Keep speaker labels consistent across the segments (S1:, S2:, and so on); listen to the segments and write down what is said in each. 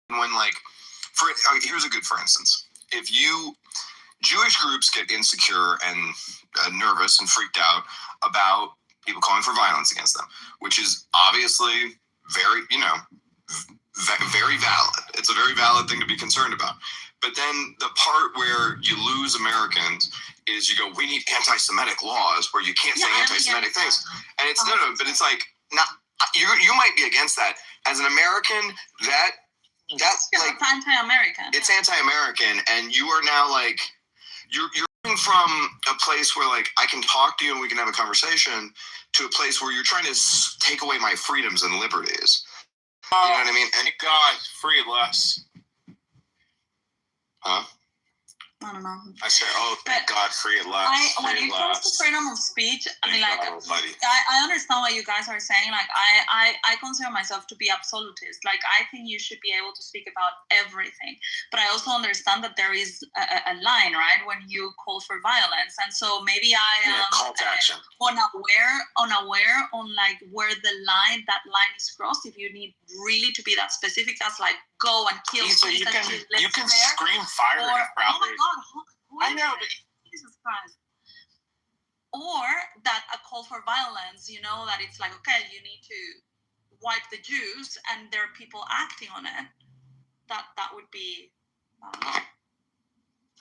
S1: when here's a good for instance. If Jewish groups get insecure and nervous and freaked out about people calling for violence against them, which is obviously very, very valid. It's a very valid thing to be concerned about. But then the part where you lose Americans is you go, we need anti-Semitic laws where you can't say anti-Semitic things. And it's but it's like, not, you might be against that. As an American, that's like
S2: anti-American.
S1: It's anti-American, and you are now like you're going from a place where like I can talk to you and we can have a conversation to a place where you're trying to take away my freedoms and liberties. You know what I mean? And
S3: God, free less.
S1: Huh?
S2: I don't know.
S3: I say, thank God, free at last.
S2: When it comes to freedom of speech, I mean, like, I understand what you guys are saying. Like, I consider myself to be absolutist. Like, I think you should be able to speak about everything. But I also understand that there is a line, right, when you call for violence. And so maybe I am
S3: call to action.
S2: unaware on like where that line is crossed. If you need really to be that specific, that's like go and kill.
S3: So you can scream fire in a crowd.
S2: Oh my God.
S3: I know.
S2: Jesus Christ. Or that a call for violence, that it's like, okay, you need to wipe the Jews, and there are people acting on it. That would be, I don't know.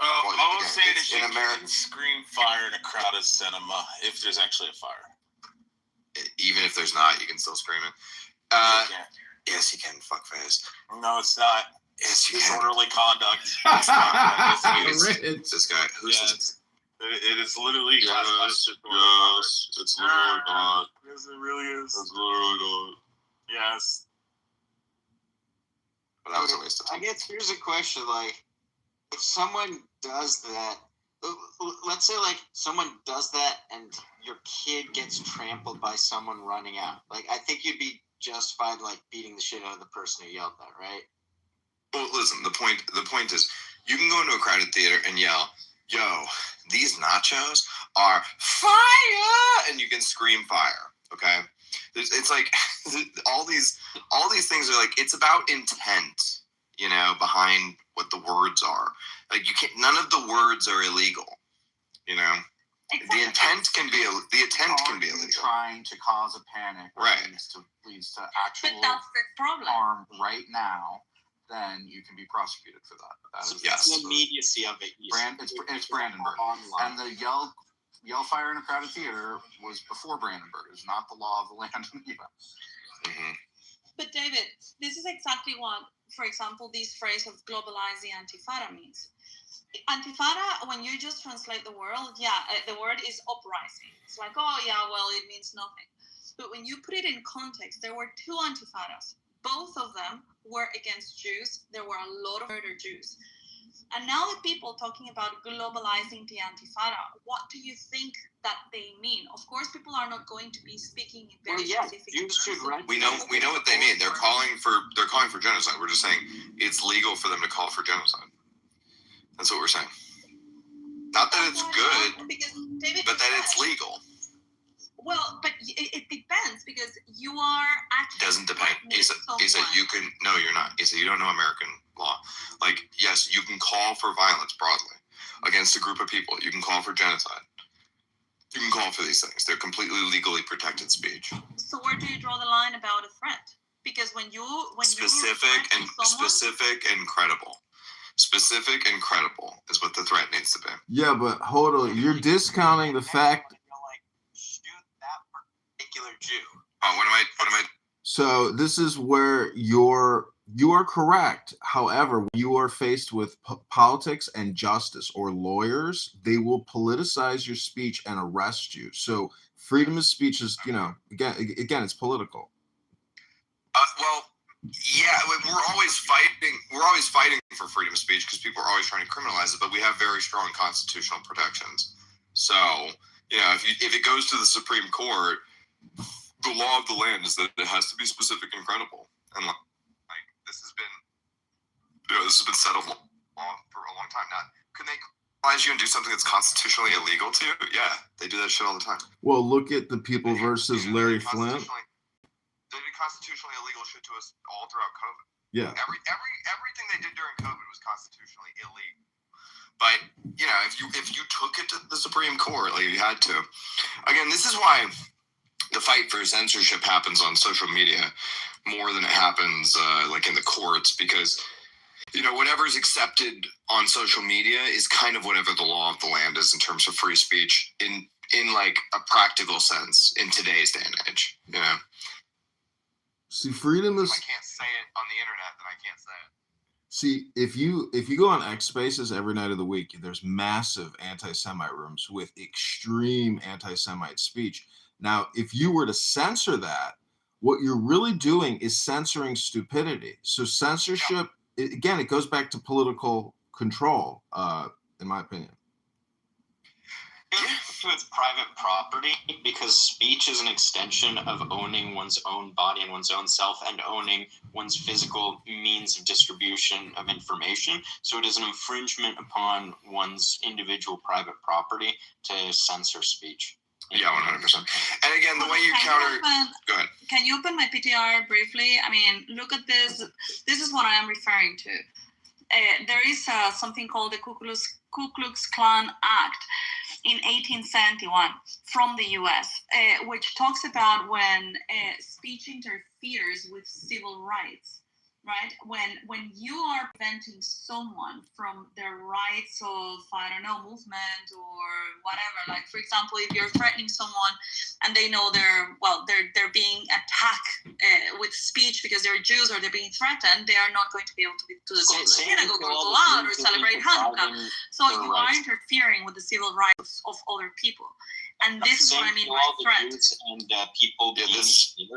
S3: All I'm saying is you can scream fire in a crowded cinema if there's actually a fire.
S1: Even if there's not, you can still scream it. Yes, you can. Fuckface.
S3: No, it's not.
S1: Yes, you
S3: disorderly conduct.
S1: This guy. Who's this?
S3: It is literally.
S1: Yes, it's literally not.
S3: Yes, it really is.
S1: It's literally not.
S3: Yes.
S1: But that was a waste of time.
S4: I guess here's a question: like, if someone does that, let's say like someone does that, and your kid gets trampled by someone running out. Like, I think you'd be justified like beating the shit out of the person who yelled that, right?
S1: Well, listen, the point is, you can go into a crowded theater and yell, yo, these nachos are fire! And you can scream fire, okay? It's like, all these things are like, it's about intent, behind what the words are. Like, none of the words are illegal, Exactly. The intent can be illegal.
S5: Trying to cause a panic,
S1: right?
S5: Leads to actual
S2: but that's the problem.
S5: Harm right now. Then you can be prosecuted for that.
S4: The immediacy of it.
S5: It's Brandenburg, and the yell fire in a crowded theater was before Brandenburg. It's not the law of the land in the U.S.
S1: Mm-hmm.
S2: But David, this is exactly what, for example, this phrase of globalize the Antifada means. Antifada, when you just translate the word, the word is uprising. It's like, it means nothing. But when you put it in context, there were two Antifadas. Both of them were against Jews. There were a lot of murdered Jews. And now the people talking about globalizing the Antifada, what do you think that they mean? Of course, people are not going to be speaking in very specific terms.
S1: We know what they mean. They're calling for genocide. We're just saying it's legal for them to call for genocide. That's what we're saying. Not that it's good, but that it's legal.
S2: Well, but it depends, because you are actually...
S1: It doesn't depend. Isa, you can... No, you're not. Isa, you don't know American law. Like, yes, you can call for violence broadly against a group of people. You can call for genocide. You can call for these things. They're completely legally protected speech.
S2: So where do you draw the line about a threat? Because when
S1: specific and credible. Specific and credible is what the threat needs to be.
S6: Yeah, but hold on. You're discounting the fact...
S4: Jew.
S1: Oh, what am I?
S6: So this is where you are correct. However, when you are faced with politics and justice or lawyers, they will politicize your speech and arrest you. So freedom of speech is, again, it's political.
S1: We're always fighting. We're always fighting for freedom of speech because people are always trying to criminalize it. But we have very strong constitutional protections. So if it goes to the Supreme Court, the law of the land is that it has to be specific and credible, and like this has been settled law for a long time. Now, can they criminalize you and do something that's constitutionally illegal to you? Yeah, they do that shit all the time.
S6: Well, look at the people versus Larry Flint.
S1: They did constitutionally illegal shit to us all throughout COVID.
S6: Yeah.
S1: Every if you took it to the Supreme Court, like you had to. Again, this is why the fight for censorship happens on social media more than it happens like in the courts, because whatever's accepted on social media is kind of whatever the law of the land is in terms of free speech in like a practical sense in today's day and age.
S6: See, freedom is.
S1: If I can't say it on the internet, then I can't say it.
S6: See, if you go on X Spaces every night of the week, there's massive anti-Semite rooms with extreme anti-Semite speech. Now, if you were to censor that, what you're really doing is censoring stupidity. So censorship, again, it goes back to political control, in my opinion.
S4: It's private property, because speech is an extension of owning one's own body and one's own self, and owning one's physical means of distribution of information. So it is an infringement upon one's individual private property to censor speech.
S1: Yeah, 100%. And again, the way you counter. Go ahead.
S2: Can you open my PTR briefly? I mean, look at this. This is what I am referring to. There is something called the Ku Klux Klan Act in 1871 from the U.S., which talks about when speech interferes with civil rights, right? When you are preventing someone from their rights of, I don't know, movement or whatever, like, for example, if you're threatening someone and they know they're being attacked with speech because they're Jews or they're being threatened, they are not going to be able to go to the synagogue or go out or celebrate Hanukkah. So you are interfering with the civil rights of other people. And this is what I mean by threat.
S4: And people being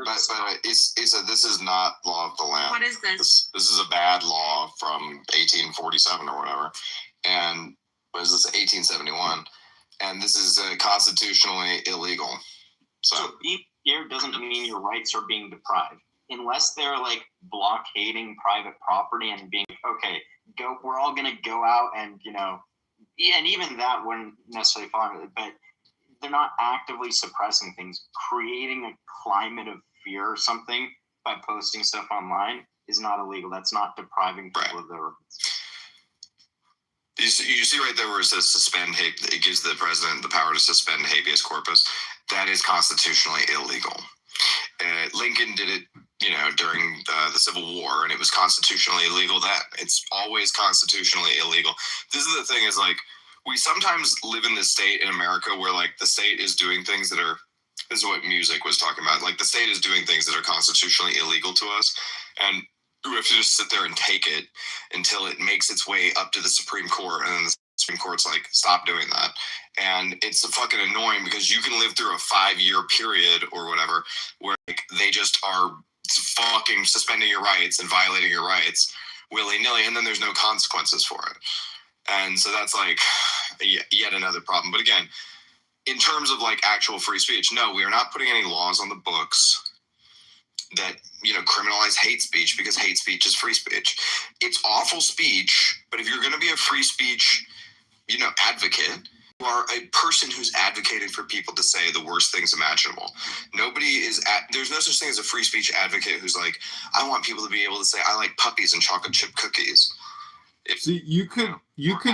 S1: but Isa, this is not law of the land.
S2: What is this?
S1: This is a bad law from 1847 or whatever. And what is this, 1871? And this is constitutionally illegal.
S4: So being here doesn't mean your rights are being deprived. Unless they're like blockading private property and being, okay, we're all going to go out and, and even that wouldn't necessarily follow it, but they're not actively suppressing things. Creating a climate of fear or something by posting stuff online is not illegal. That's not depriving people of their rights.
S1: You see right there where it says suspend, it gives the president the power to suspend habeas corpus. That is constitutionally illegal. Lincoln did it, during the Civil War, and it was constitutionally illegal then. It's always constitutionally illegal. This is the thing, is like, we sometimes live in this state in America where like the state is doing things that are, this is what music was talking about, like the state is doing things that are constitutionally illegal to us, and we have to just sit there and take it until it makes its way up to the Supreme Court, and then the Supreme Court's like, stop doing that. And it's fucking annoying because you can live through a 5-year period or whatever where like they just are fucking suspending your rights and violating your rights willy-nilly, and then there's no consequences for it. And so that's like yet another problem. But again, in terms of like actual free speech, no, we are not putting any laws on the books that, criminalize hate speech, because hate speech is free speech. It's awful speech, but if you're going to be a free speech, advocate, you are a person who's advocating for people to say the worst things imaginable. There's no such thing as a free speech advocate who's like, I want people to be able to say, I like puppies and chocolate chip cookies.
S6: See, you could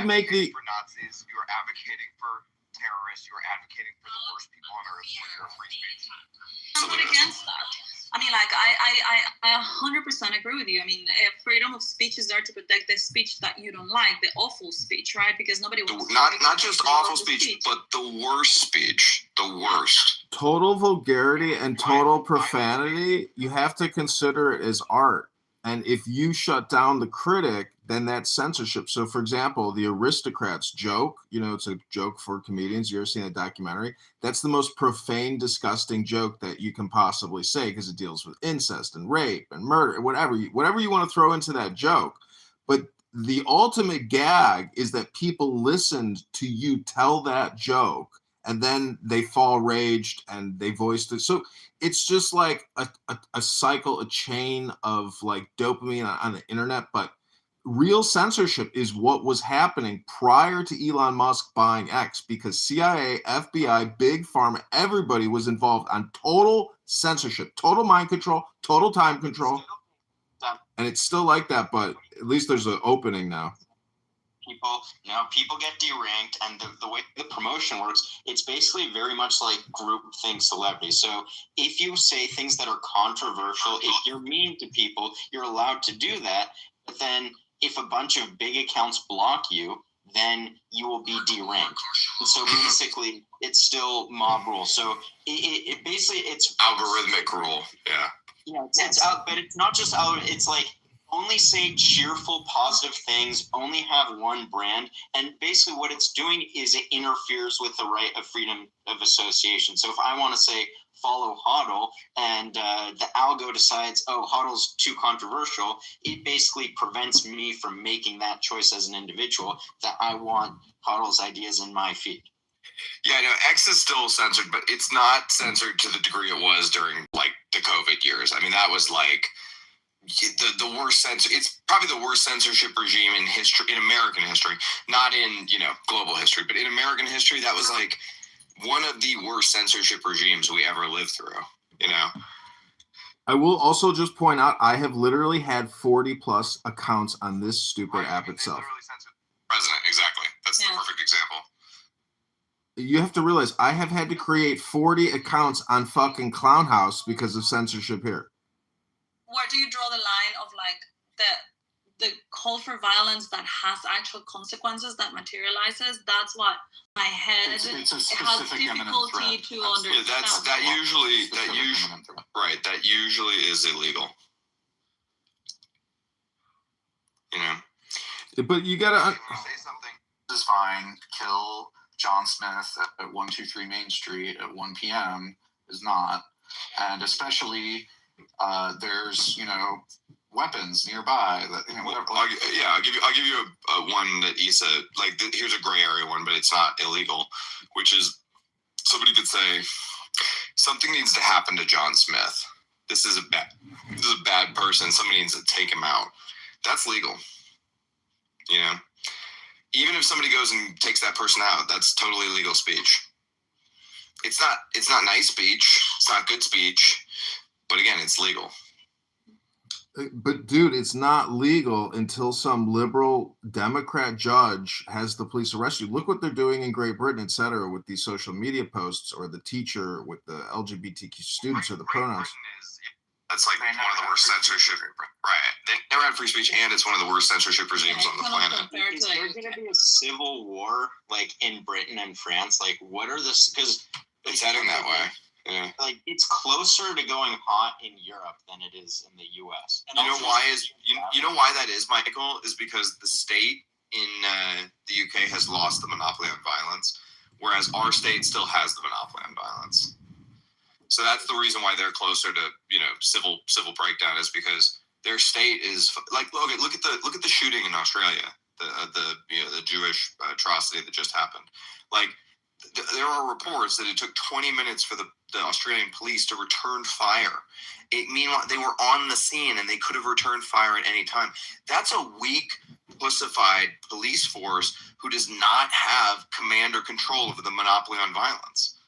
S6: make the
S1: for Nazis, you are advocating for terrorists, you are advocating for the worst people on earth when you're a free speech.
S2: I'm not against that. I mean, like, I 100% agree with you. I mean, freedom of speech is there to protect the speech that you don't like, the awful speech, right? Because nobody wants
S1: not just awful speech, but the worst speech, the worst.
S6: Total vulgarity and total profanity, you have to consider it as art. And if you shut down the critic, then that's censorship. So, for example, the Aristocrats joke, it's a joke for comedians. You ever seen a documentary? That's the most profane, disgusting joke that you can possibly say, because it deals with incest and rape and murder, whatever you want to throw into that joke. But the ultimate gag is that people listened to you tell that joke, and then they fall raged and they voiced it. So it's just like a cycle, a chain of like dopamine on the internet. But real censorship is what was happening prior to Elon Musk buying X, because CIA, FBI, Big Pharma, everybody was involved on total censorship, total mind control, total time control. And it's still like that, but at least there's an opening now.
S4: people, people get deranked, and the way the promotion works, it's basically very much like groupthink celebrity. So if you say things that are controversial, if you're mean to people, you're allowed to do that. But then if a bunch of big accounts block you, then you will be deranked. And so basically, it's still mob rule. So it basically, it's
S1: algorithmic rule. Yeah.
S4: Yeah, it's out, but it's not just out. It's like only say cheerful, positive things. Only have one brand, and basically, what it's doing is it interferes with the right of freedom of association. So if I want to say follow HODL, and the algo decides, oh, HODL's too controversial, it basically prevents me from making that choice as an individual that I want HODL's ideas in my feed.
S1: Yeah, no, X is still censored, but it's not censored to the degree it was during like the COVID years. I mean, that was like the worst censor. It's probably the worst censorship regime in history, in American history, not in global history, but in American history, that was like one of the worst censorship regimes we ever lived through.
S6: I will also just point out, I have literally had 40 plus accounts on this stupid app itself.
S1: President, exactly. That's the perfect example.
S6: You have to realize I have had to create 40 accounts on fucking Clown House because of censorship here.
S2: Where do you draw the line of like the call for violence that has actual consequences that materializes? That's what my head
S5: It's a
S2: has
S5: specific
S2: difficulty to understand.
S1: That usually is illegal.
S6: But you gotta
S1: say something.
S5: This is fine. Kill John Smith at 123 Main Street at 1 p.m. is not, and especially there's weapons nearby that whatever.
S1: I'll give you a one that Issa here's a gray area one, but it's not illegal, which is somebody could say something needs to happen to John Smith. This is a bad person. Somebody needs to take him out. That's legal. Even if somebody goes and takes that person out, that's totally legal speech. It's not nice speech. It's not good speech. But again, it's legal.
S6: But dude, it's not legal until some liberal Democrat judge has the police arrest you. Look what they're doing in Great Britain, et cetera, with these social media posts, or the teacher with the LGBTQ students or the pronouns.
S1: That's like one of the worst censorship. Right. They never had free speech, and it's one of the worst censorship regimes on the planet.
S4: Is there going to be a civil war like in Britain and France? Like, what are this? Because
S1: it's heading that way. Yeah.
S4: Like, it's closer to going hot in Europe than it is in the U.S. And
S1: you know why that is, Michael? Is because the state in the UK has lost the monopoly on violence, whereas our state still has the monopoly on violence. So that's the reason why they're closer to civil breakdown, is because their state is like, look at the shooting in Australia, the Jewish atrocity that just happened. Like, there are reports that it took 20 minutes for the Australian police to return fire. Meanwhile, they were on the scene and they could have returned fire at any time. That's a weak, pussified police force who does not have command or control over the monopoly on violence.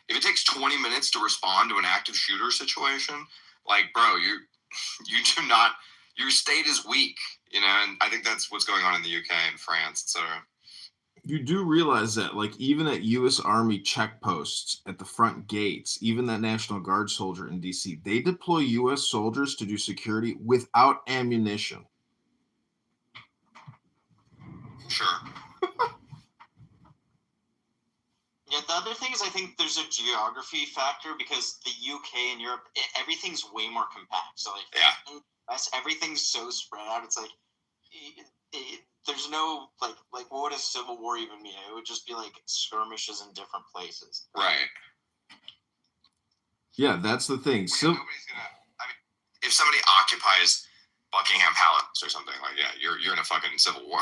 S1: If it takes 20 minutes to respond to an active shooter situation, like, bro, you do not, your state is weak, and I think that's what's going on in the UK and France, etc.
S6: You do realize that, like, even at U.S. Army checkposts at the front gates, even that National Guard soldier in D.C., they deploy U.S. soldiers to do security without ammunition.
S1: Sure.
S4: Yeah, the other thing is I think there's a geography factor, because the UK and Europe, everyth's way more compact. So, like, everything's so spread out. It's like, there's no, like, what would a civil war even mean? It would just be, like, skirmishes in different places.
S1: Right.
S6: Yeah, that's the thing. So,
S1: if somebody occupies Buckingham Palace or something, like, you're in a fucking civil war.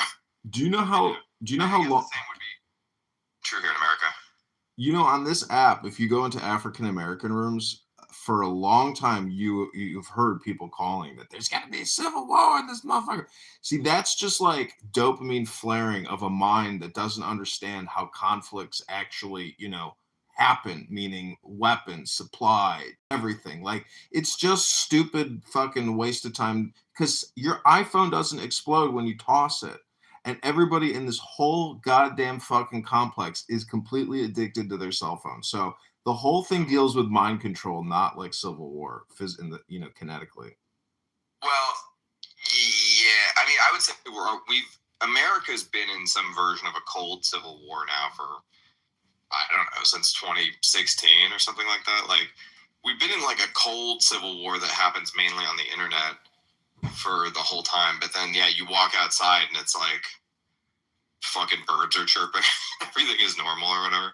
S6: Do you know how long?
S1: The same would be true here in America.
S6: On this app, if you go into African American rooms, for a long time, you've heard people calling that there's got to be a civil war in this motherfucker. See, that's just like dopamine flaring of a mind that doesn't understand how conflicts actually, happen, meaning weapons, supply, everything. Like, it's just stupid fucking waste of time, because your iPhone doesn't explode when you toss it. And everybody in this whole goddamn fucking complex is completely addicted to their cell phone. So the whole thing deals with mind control, not like civil war, kinetically.
S1: Well, yeah. I mean, I would say America's been in some version of a cold civil war now for, I don't know, since 2016 or something like that. Like, we've been in like a cold civil war that happens mainly on the internet for the whole time. But then, yeah, you walk outside and it's like fucking birds are chirping. Everything is normal or whatever.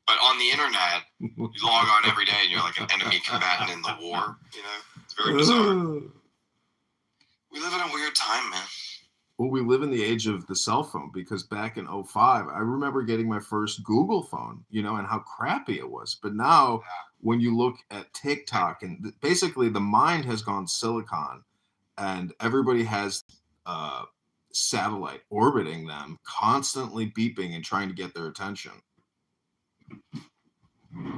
S1: But on the internet, you log on every day and you're like an enemy combatant in the war. You know, it's very bizarre. We live in a weird time, man.
S6: Well, we live in the age of the cell phone, because back in 2005, I remember getting my first Google phone, and how crappy it was. But now when you look at TikTok, and basically the mind has gone silicon, and everybody has satellite orbiting them, constantly beeping and trying to get their attention.
S1: 100%.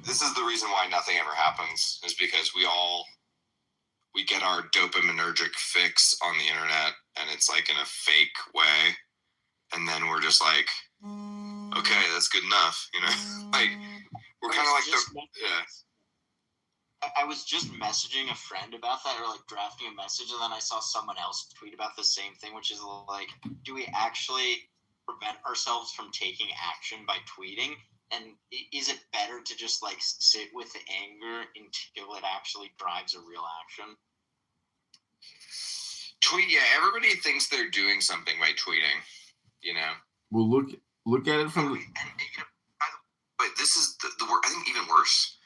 S1: This is the reason why nothing ever happens, is because we get our dopaminergic fix on the internet, and it's like in a fake way, and then we're just like, okay, that's good enough, like we're kind of like
S4: I was just messaging a friend about that, or like drafting a message, and then I saw someone else tweet about the same thing, which is like, do we actually prevent ourselves from taking action by tweeting? And is it better to just like sit with the anger until it actually drives a real action?
S1: Tweet, yeah. Everybody thinks they're doing something by tweeting,
S6: Well, look at it from.
S1: But this is the I think even worse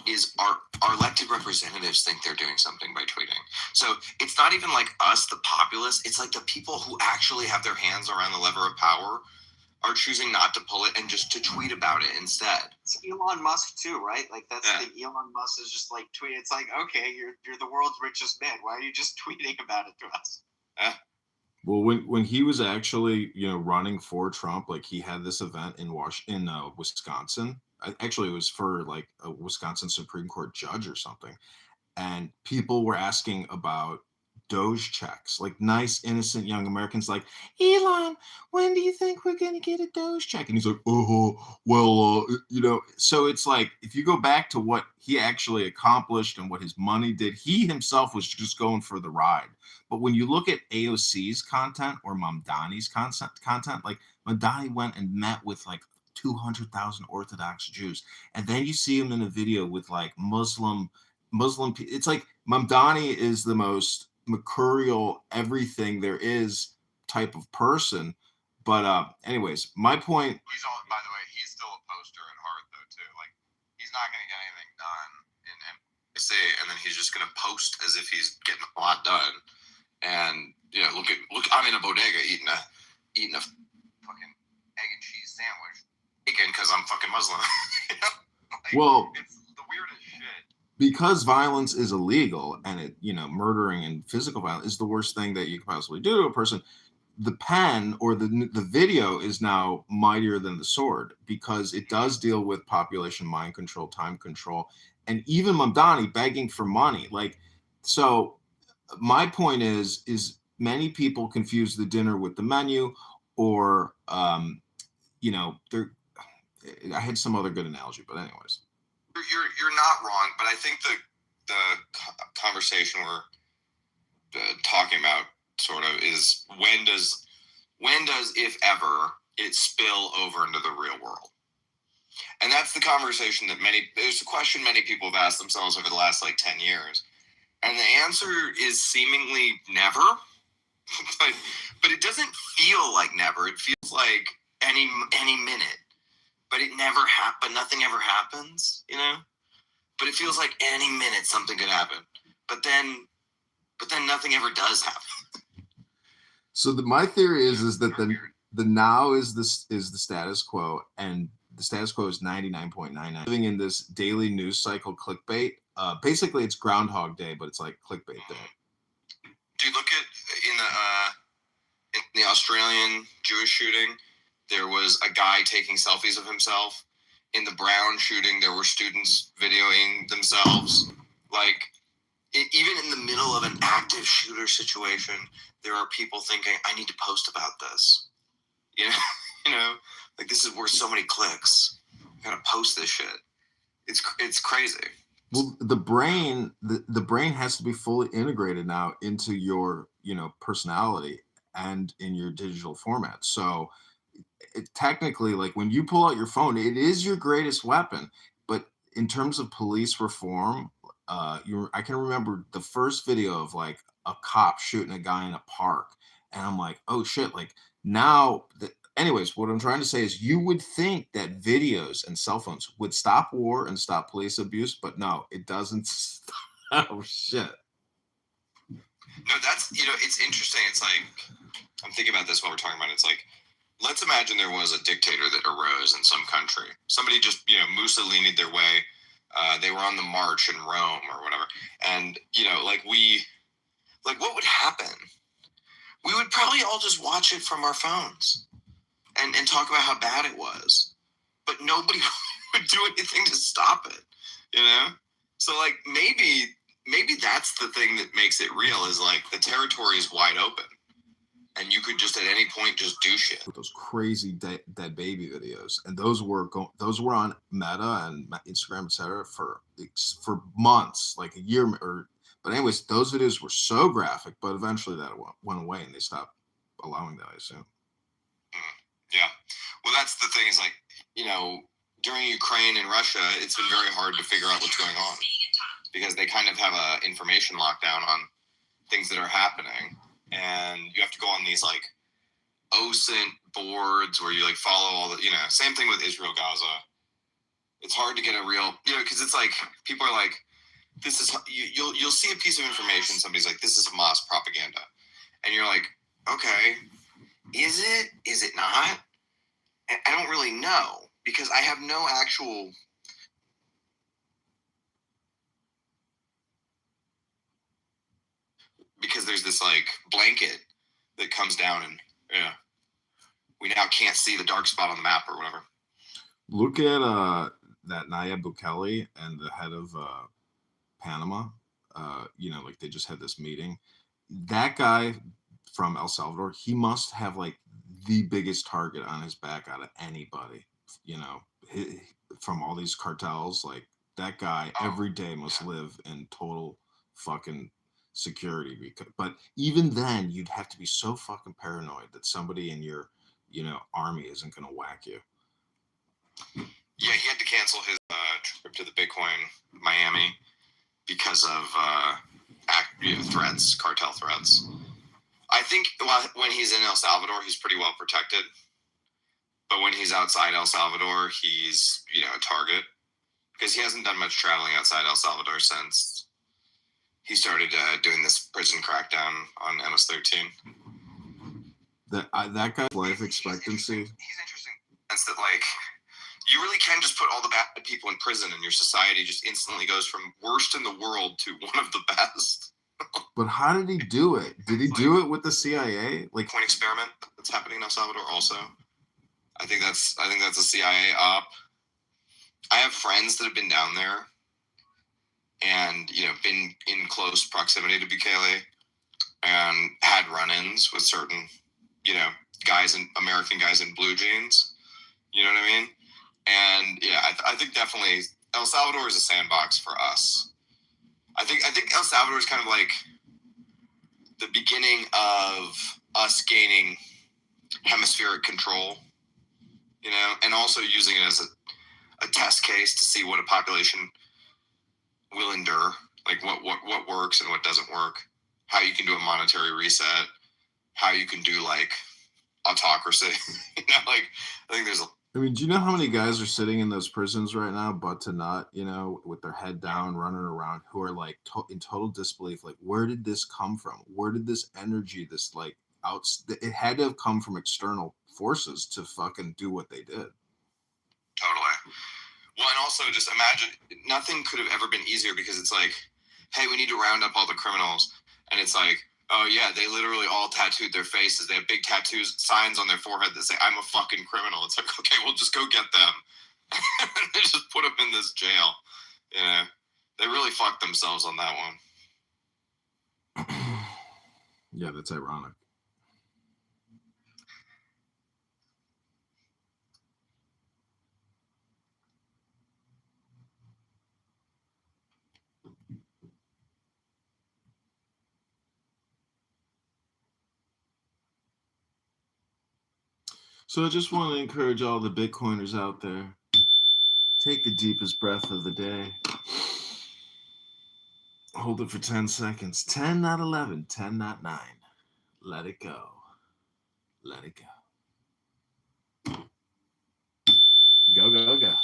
S1: is our elected representatives think they're doing something by tweeting. So it's not even like us, the populace. It's like the people who actually have their hands around the lever of power are choosing not to pull it and just to tweet about it instead.
S4: It's Elon Musk too, right? Like that's the thing. Elon Musk is just like tweet. It's like, okay, you're the world's richest man. Why are you just tweeting about it to us?
S6: Well, when he was actually running for Trump, like he had this event in Wisconsin. Actually, it was for like a Wisconsin Supreme Court judge or something, and people were asking about Doge checks, like nice, innocent young Americans, like, Elon, when do you think we're going to get a Doge check? And he's like, so it's like, if you go back to what he actually accomplished and what his money did, he himself was just going for the ride. But when you look at AOC's content or Mamdani's content, like Mamdani went and met with like 200,000 Orthodox Jews. And then you see him in a video with like Muslim, it's like Mamdani is the most mercurial everything there is type of person. But anyways, my point.
S1: By the way, he's still a poster at heart though too. Like he's not going to get anything done in NBC, and then he's just going to post as if he's getting a lot done. And look, I'm in a bodega eating a fucking egg and cheese sandwich, because I'm fucking Muslim.
S6: Well,
S1: it's the weirdest shit.
S6: Because violence is illegal, and it, murdering and physical violence is the worst thing that you could possibly do to a person. The pen or the video is now mightier than the sword, because it does deal with population mind control, time control, and even Mamdani begging for money. Like, so my point is many people confuse the dinner with the menu, or I had some other good analogy, but anyways.
S1: You're not wrong, but I think the conversation we're talking about sort of is when does if ever it spill over into the real world? And that's the conversation that there's a question many people have asked themselves over the last like 10 years. And the answer is seemingly never. but it doesn't feel like never. It feels like any minute. But it never happened. Nothing ever happens, But it feels like any minute something could happen. But then nothing ever does happen.
S6: So my theory is that the now is the status quo, and the status quo is 99.99. Living in this daily news cycle clickbait. Basically, it's Groundhog Day, but it's like clickbait day.
S1: Dude, look at in the Australian Jewish shooting. There was a guy taking selfies of himself. In the Brown shooting, there were students videoing themselves. Like, even in the middle of an active shooter situation, there are people thinking, I need to post about this. You know, you know, like this is worth so many clicks. I gotta post this shit. It's crazy.
S6: Well, the brain has to be fully integrated now into your, you know, personality and in your digital format. So technically, like when you pull out your phone, it is your greatest weapon. But in terms of police reform, I can remember the first video of like a cop shooting a guy in a park, and I'm like, oh shit! Like now, anyways, what I'm trying to say is, you would think that videos and cell phones would stop war and stop police abuse, but no, it doesn't. Oh shit!
S1: No, that's, you know, it's interesting. It's like, I'm thinking about this while we're talking about it. It's like, let's imagine there was a dictator that arose in some country. Somebody just, you know, Mussolini their way. They were on the march in Rome or whatever. And, you know, like what would happen? We would probably all just watch it from our phones and talk about how bad it was. But nobody would do anything to stop it, you know? So, like, maybe that's the thing that makes it real, is like the territory is wide open. And you could just at any point just do shit.
S6: With those crazy dead baby videos, and those were on Meta and Instagram, etc. for months, like a year. But anyways, those videos were so graphic, but eventually that went away, and they stopped allowing that, I assume.
S1: Yeah, well, that's the thing, is like, you know, during Ukraine and Russia, it's been very hard to figure out what's going on because they kind of have a information lockdown on things that are happening. And you have to go on these like OSINT boards where you like follow all the, you know, same thing with Israel, Gaza. It's hard to get a real, you know, because it's like people are like, this is, you'll see a piece of information, somebody's like, this is Hamas propaganda, and you're like, okay, is it not? And I don't really know because I have no actual. Because there's this like blanket that comes down, and yeah, we now can't see the dark spot on the map or whatever.
S6: Look at that Nayib Bukele and the head of Panama. You know, like they just had this meeting. That guy from El Salvador, he must have like the biggest target on his back out of anybody. You know, from all these cartels, like that guy every day must live in total fucking security. But even then, you'd have to be so fucking paranoid that somebody in your, you know, army isn't going to whack you.
S1: Yeah, he had to cancel his trip to the Bitcoin Miami because of threats, cartel threats. I think when he's in El Salvador, he's pretty well protected. But when he's outside El Salvador, he's, you know, a target because he hasn't done much traveling outside El Salvador since he started doing this prison crackdown on MS-13.
S6: That guy's life expectancy.
S1: He's interesting in the sense that, like, you really can just put all the bad people in prison and your society just instantly goes from worst in the world to one of the best.
S6: But how did he do it? Did he do it with the CIA? Like
S1: point experiment that's happening in El Salvador also. I think that's a CIA op. I have friends that have been down there and, you know, been in close proximity to Bukele and had run-ins with certain, you know, American guys in blue jeans. You know what I mean? And yeah, I think definitely El Salvador is a sandbox for us. I think El Salvador is kind of like the beginning of us gaining hemispheric control, you know, and also using it as a test case to see what a population will endure, like what works and what doesn't work, how you can do a monetary reset, how you can do like autocracy. You know, like I think there's
S6: I mean, do you know how many guys are sitting in those prisons right now, butt to nut, you know, with their head down, running around, who are like in total disbelief? Like, where did this come from? Where did this energy, this like it had to have come from external forces to fucking do what they did.
S1: Totally. Well, and also just imagine, nothing could have ever been easier because it's like, hey, we need to round up all the criminals. And it's like, oh yeah, they literally all tattooed their faces. They have big tattoos, signs on their forehead that say, I'm a fucking criminal. It's like, okay, we'll just go get them. They just put them in this jail. You know, they really fucked themselves on that one.
S6: Yeah, that's ironic. So I just want to encourage all the Bitcoiners out there. Take the deepest breath of the day. Hold it for 10 seconds. 10, not 11. 10, not 9. Let it go. Let it go. Go, go, go.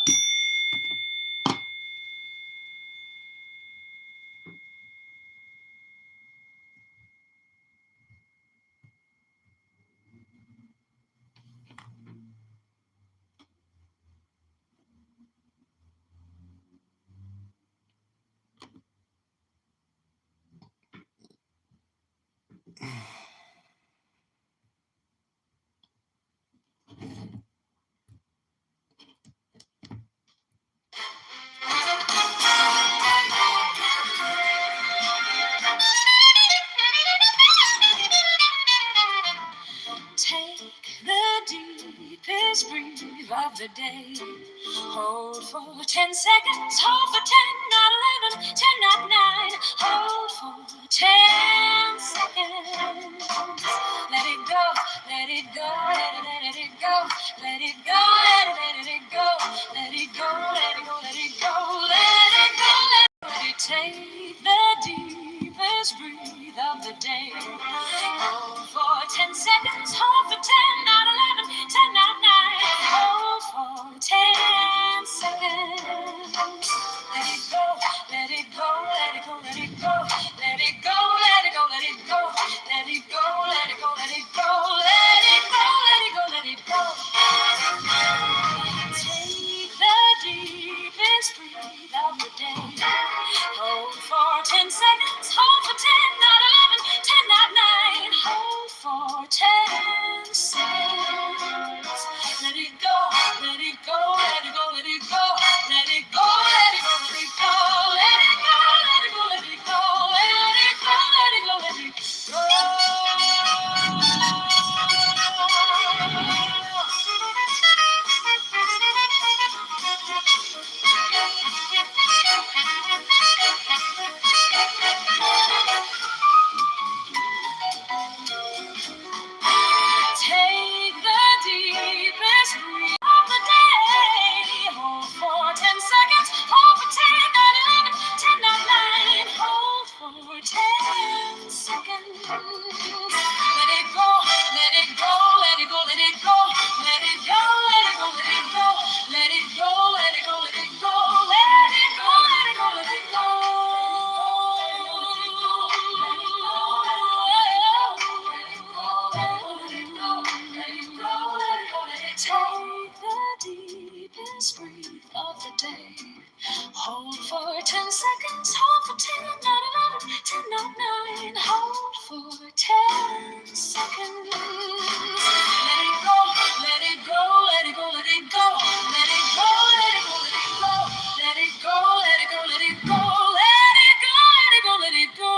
S7: Take the deepest breath of the day. Hold for 10 seconds, hold for 10, not 11, 10, not 9. Hold for 10 seconds. Let it go, let it go, let it go, let it go, let it go, let it go, let it go, let it go, let it go, let it take the deepest breath of the day. Hold for 10 seconds, hold for 10, not 11, 10, not 9. Hold for 10 seconds. Let it go, let it go, let it go, let it go, let it go, let it go, let it go, let it go, let it go, let it go, let it go, let it go, let it go. Take the deepest breath of the day. Hold for 10 seconds, hold for 10, not 11, 10, not 9. Hold for 10 seconds. Let it go, let it go, let it go, let it go, let it go, let it go, let it go, let it go, let it go, let it go, let it go, let it go, let it go. Take the deepest breath of the day. Hold for 10 seconds. Hold for 10, not 11, 10, not 9. Hold for 10 seconds. Let it go, let it go, let it go, let it go, let it go, let it go, let it go, let it go, let it go, let it go, let it go, let it go, let it go. Take the deepest breath of the day. Hold for 10 seconds, hold for 10, not 11, 10, not 9. Hold for 10 seconds. Let it go, let it go, let it go, let it go, let it go, let it go, let it go, let it go, let it go, let it go, let it go, let it go, let it go.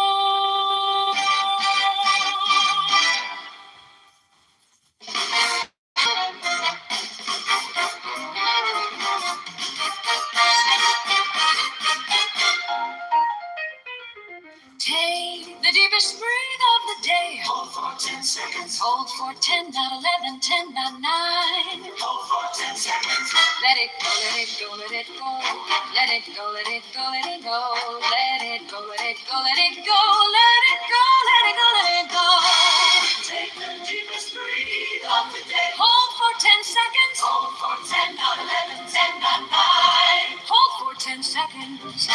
S7: Take the deepest breath of the day. Hold for 10 seconds. Hold for 10, not 11, 10, not 9. Hold for 10 seconds. Let it go, let it go, let it go. Let it go, let it go, let it go. Let it go, let it go, let it go. Let it go, let it go, let it go. Take the deepest breath of the day. Hold for 10 seconds. Hold for 10, not 11, 10, not 9. Hold for 10 seconds.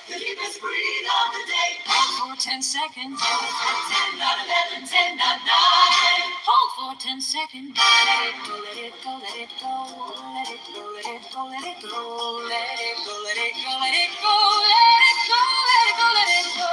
S7: The deepest breath of the day. Hold for 10 seconds. Hold for 10, not 11, 10, not 9. Hold for 10 seconds. Let it go, let it go, let it go. Let it go, let it go, let it go. Let it go, let it go, let it go. Let it go, let it go, let it go.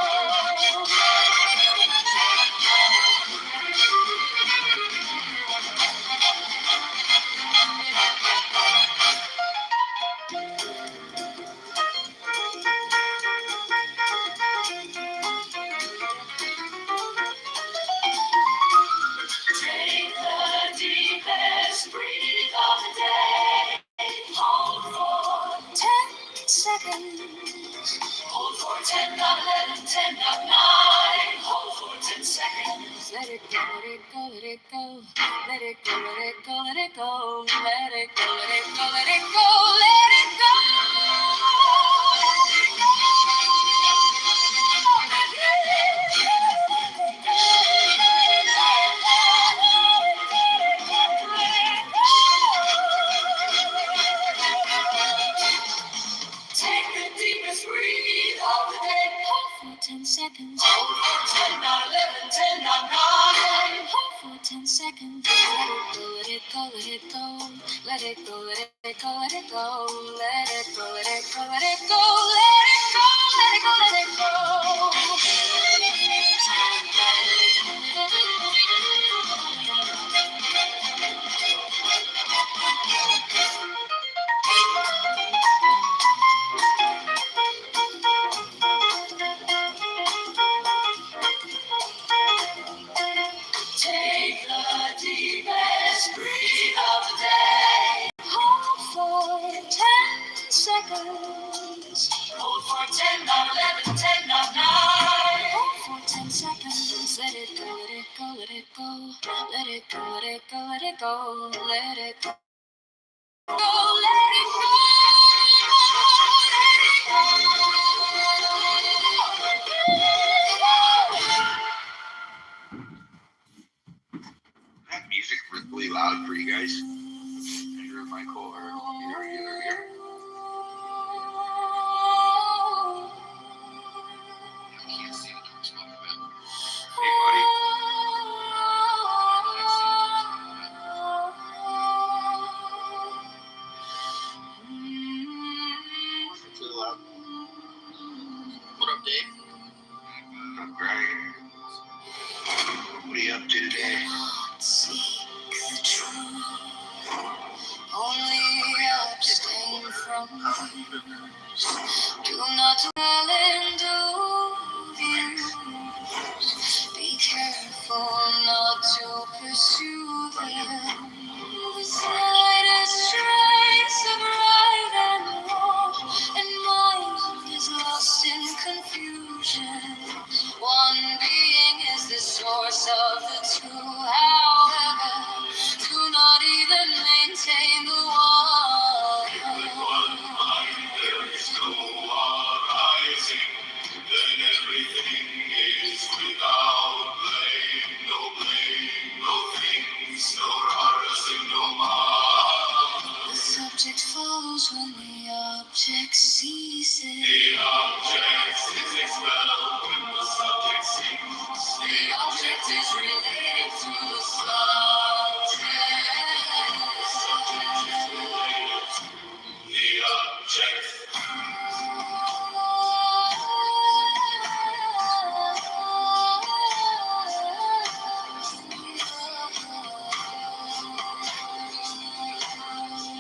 S7: Take the deepest breath of the day. Hold for 10 seconds. Hold for 10, not 11, 10, not 9. Hold for 10 seconds. Let it go, let it go, let it go. Let it go, let it go, let it go. Let it go, let it go, let it go. Let it go. Take the deepest breath of the day. Hold for 10 seconds. Hold for 10, not 11, 10, not 9. Hold for 10 seconds. Let it go, let it go, let it go. Let it go, let it go, let it go. Let it go, let it go, let it go. Let it go, let it go, take the deepest breath of the day. Hold for 10 seconds. Hold for 10, not 11, 10, not 9. Hold for 10 seconds. Let it go, let it go, let it go. Let it go, let it go, let it go. Let it go. Go, let it go.
S6: That music really loud for you guys. Your Michael or your. I can't see what you're talking about. Hey, buddy. Too loud. What up, Dave? I'm great. What are you up to today?
S7: Seek the truth. Only abstain from do not dwell in doings. Be careful not to pursue them. The slightest trace of right and wrong, and mind is lost in confusion. One being is the source of the two, however, do not even maintain the one. With one mind there is no arising, then everything is without blame. No blame, no things, no arising, no mind. The subject follows when the object ceases. The object is expelled when the subject ceases. The object is related to the subject. The subject is related to the object.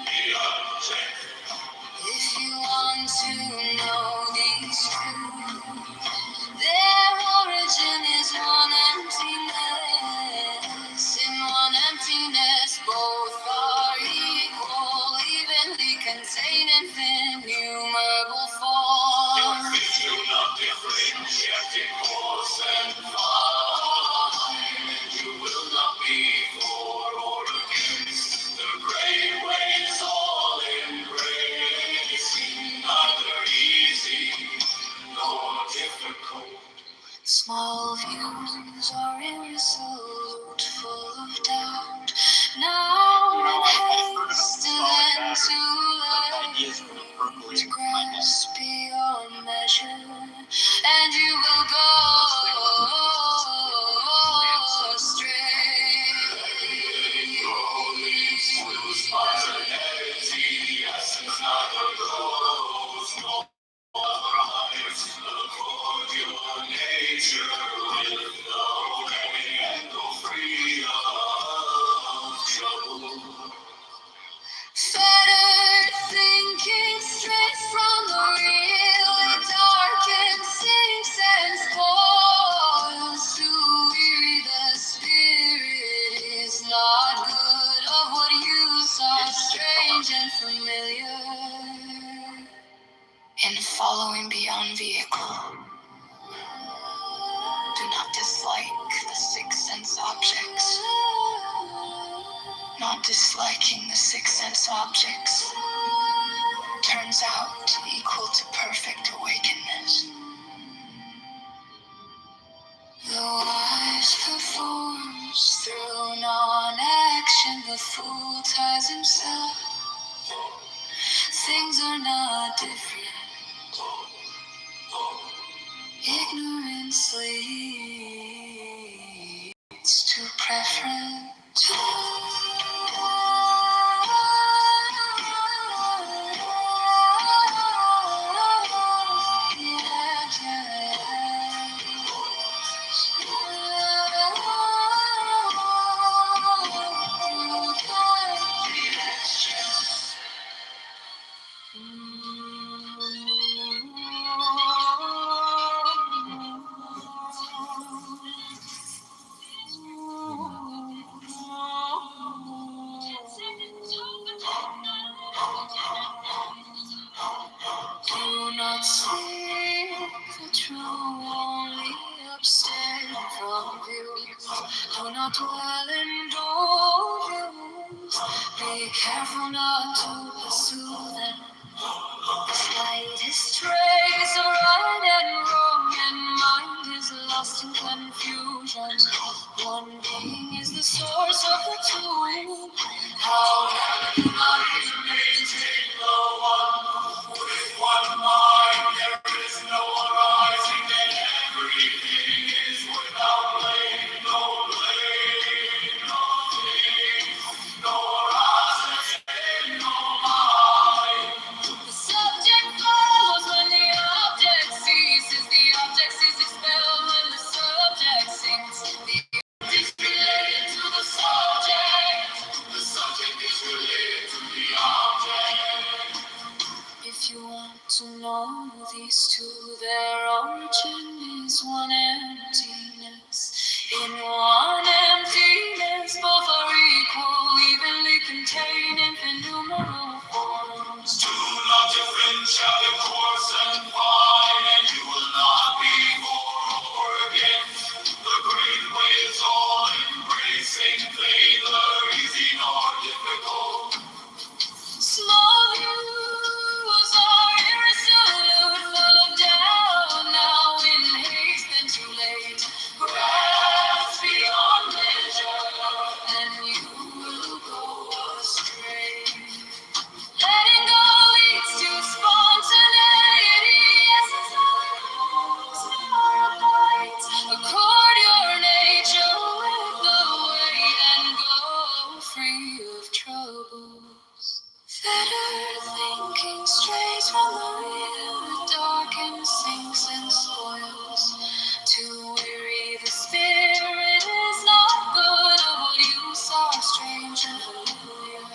S7: The object. If you want to know these truths, their origin is one emptiness. In one emptiness, both are equal, evenly contain innumerable forms. If you not differentiate in force and fine, you will not be for or against the great ways all embracing, neither easy strange and familiar. In following beyond vehicle, do not dislike the sixth sense objects. Not disliking the sixth sense objects turns out equal to perfect awakenness. The wise performs through non-action, the fool ties himself. Things are not different. Ignorance leads to preference. Do not seek the true, only abstain from views. Do not dwell in views. Be careful not to pursue them. The slightest trace of right and wrong, and mind is lost in confusion. One being is the source of the two. How can I maintain the one? With one mind, there is no arising, and everything is without blame. No blame, no thing, no arising, no mind. The subject follows when the object ceases. The object is expelled when the subject sinks. The object is related to the subject. The subject is related to the object. If you want to know these two, their origin is one emptiness. In one emptiness, both are equal, evenly contained innumerable forms. Do not differentiate the coarse and fine, and you will not be for or against. The great way is all embracing, neither easy nor difficult. Small views are irresolute, full of doubt, now in haste and too late. Grasp beyond measure, and you will go astray. Letting go leads to spontaneity. Essence of the cause, nor abides. Accord your nature with the way, and go free of troubles. Better thinking strays from the real, it darkens, sinks, and spoils. To weary the spirit is not good of what you saw strange and familiar.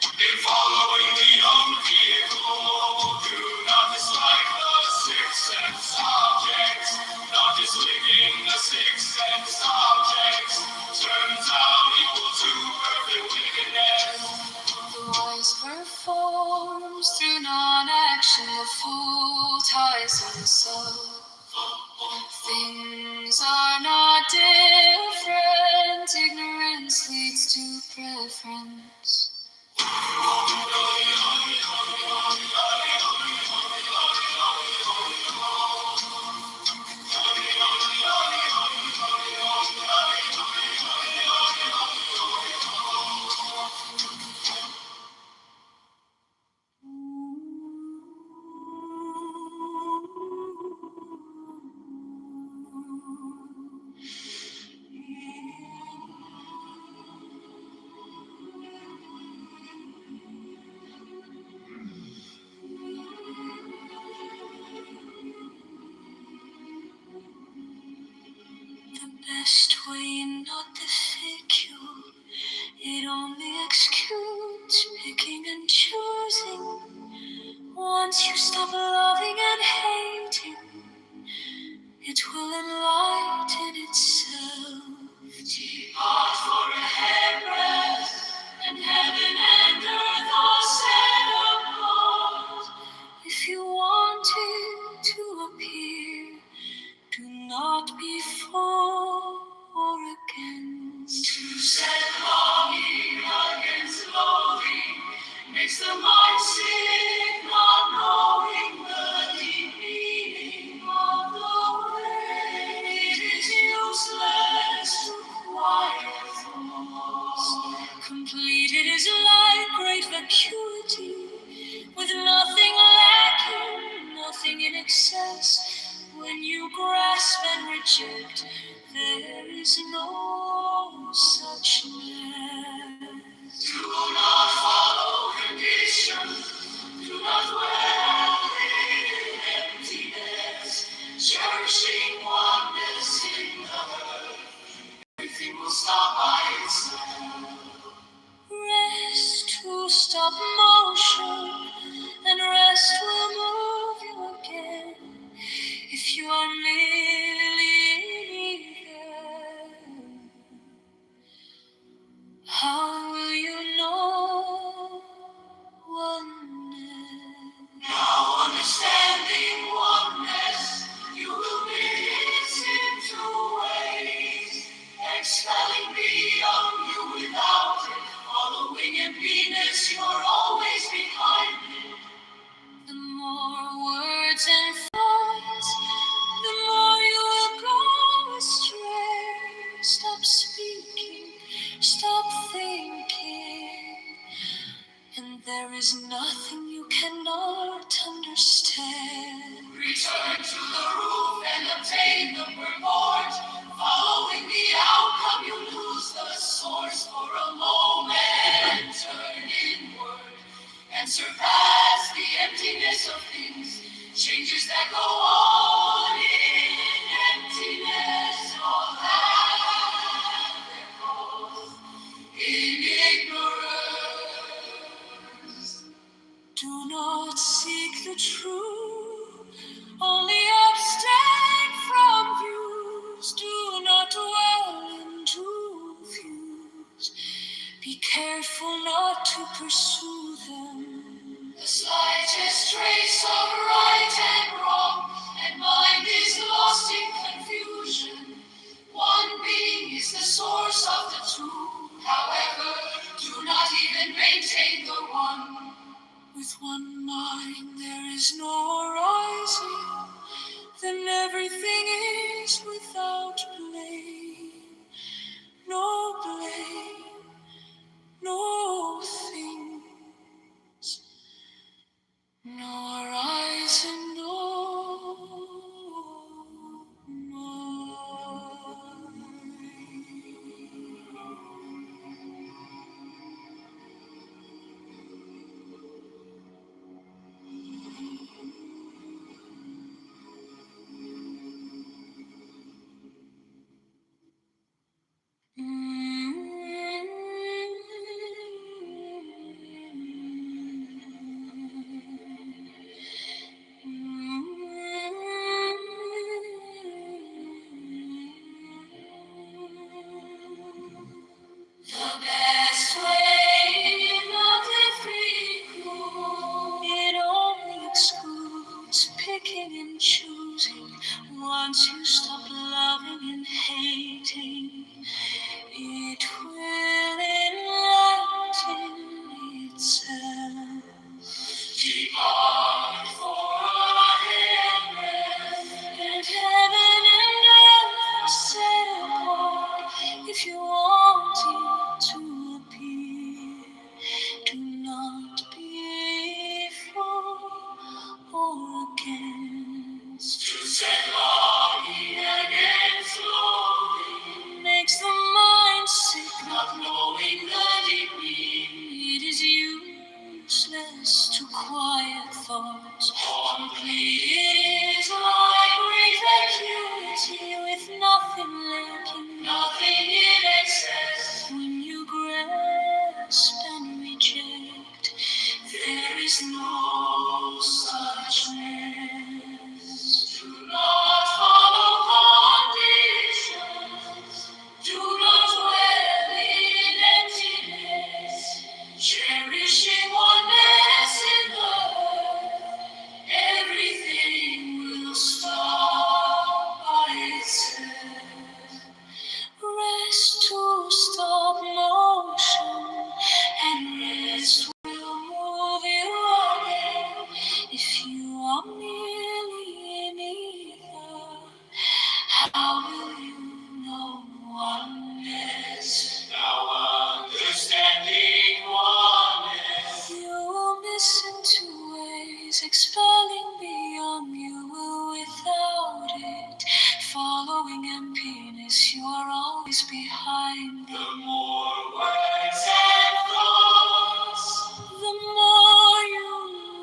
S7: In following the young vehicle, do not dislike the sixth sense objects. Not disliking the sixth sense objects turns out equal to perfect wickedness. The wise performs through non-action, the fool ties himself. Things are not different, ignorance leads to preference. The best way not the figure, it only executes picking and choosing. Once you stop loving and hating, it will enlighten itself. Depart for a hairbreadth, and heaven and earth the mind sick, not knowing the deep meaning of the way. It is useless to quiet thoughts. Completed is like great vacuity, with nothing lacking, nothing in excess. When you grasp and reject, there is no suchness. Do not follow conditions, do not dwell in emptiness, cherishing oneness in the earth. Everything will stop by itself. Rest to stop motion, and rest will move you again. If you are merely there, how will you know oneness? Now understanding oneness, you will miss in two ways. Expelling beyond you without it, following emptiness, you're always behind it. The more words and thoughts, the more you will go astray. Stop speaking, stop thinking, and there is nothing you cannot understand. Return to the roof and obtain the purport. Following the outcome, you lose the source for a moment. Turn inward and surpass the emptiness of things. Changes that go on in emptiness, all have their cause in ignorance. Do not seek the truth, only abstain from views. Do not dwell into views. Be careful not to pursue them. The slightest trace of right and wrong, and mind is lost in confusion. One being is the source of the two. However, do not even maintain the one. With one mind there is no rising, then everything is without blame. No blame, no things, no rising, no mind. The best way not to free it only excludes picking and choosing. Once you stop loving and hating, it will enlighten itself. Depart for heaven, and heaven and earth are set apart. If you want it to appear, do not be for or against. To set longing against longing makes the mind sick, not knowing the deep meaning. It is useless to quiet thoughts. Complete it is like great vacuity, with nothing lacking, nothing in excess. When you grasp and reject, there is no suchness. Do not follow conditions. Do not dwell in emptiness. Cherishing oneness in the earth. Everything will stop by itself. Rest to stop motion, and rest will move listen to ways expelling beyond you will without it. Following emptiness, you are always behind. The more words and thoughts, the more you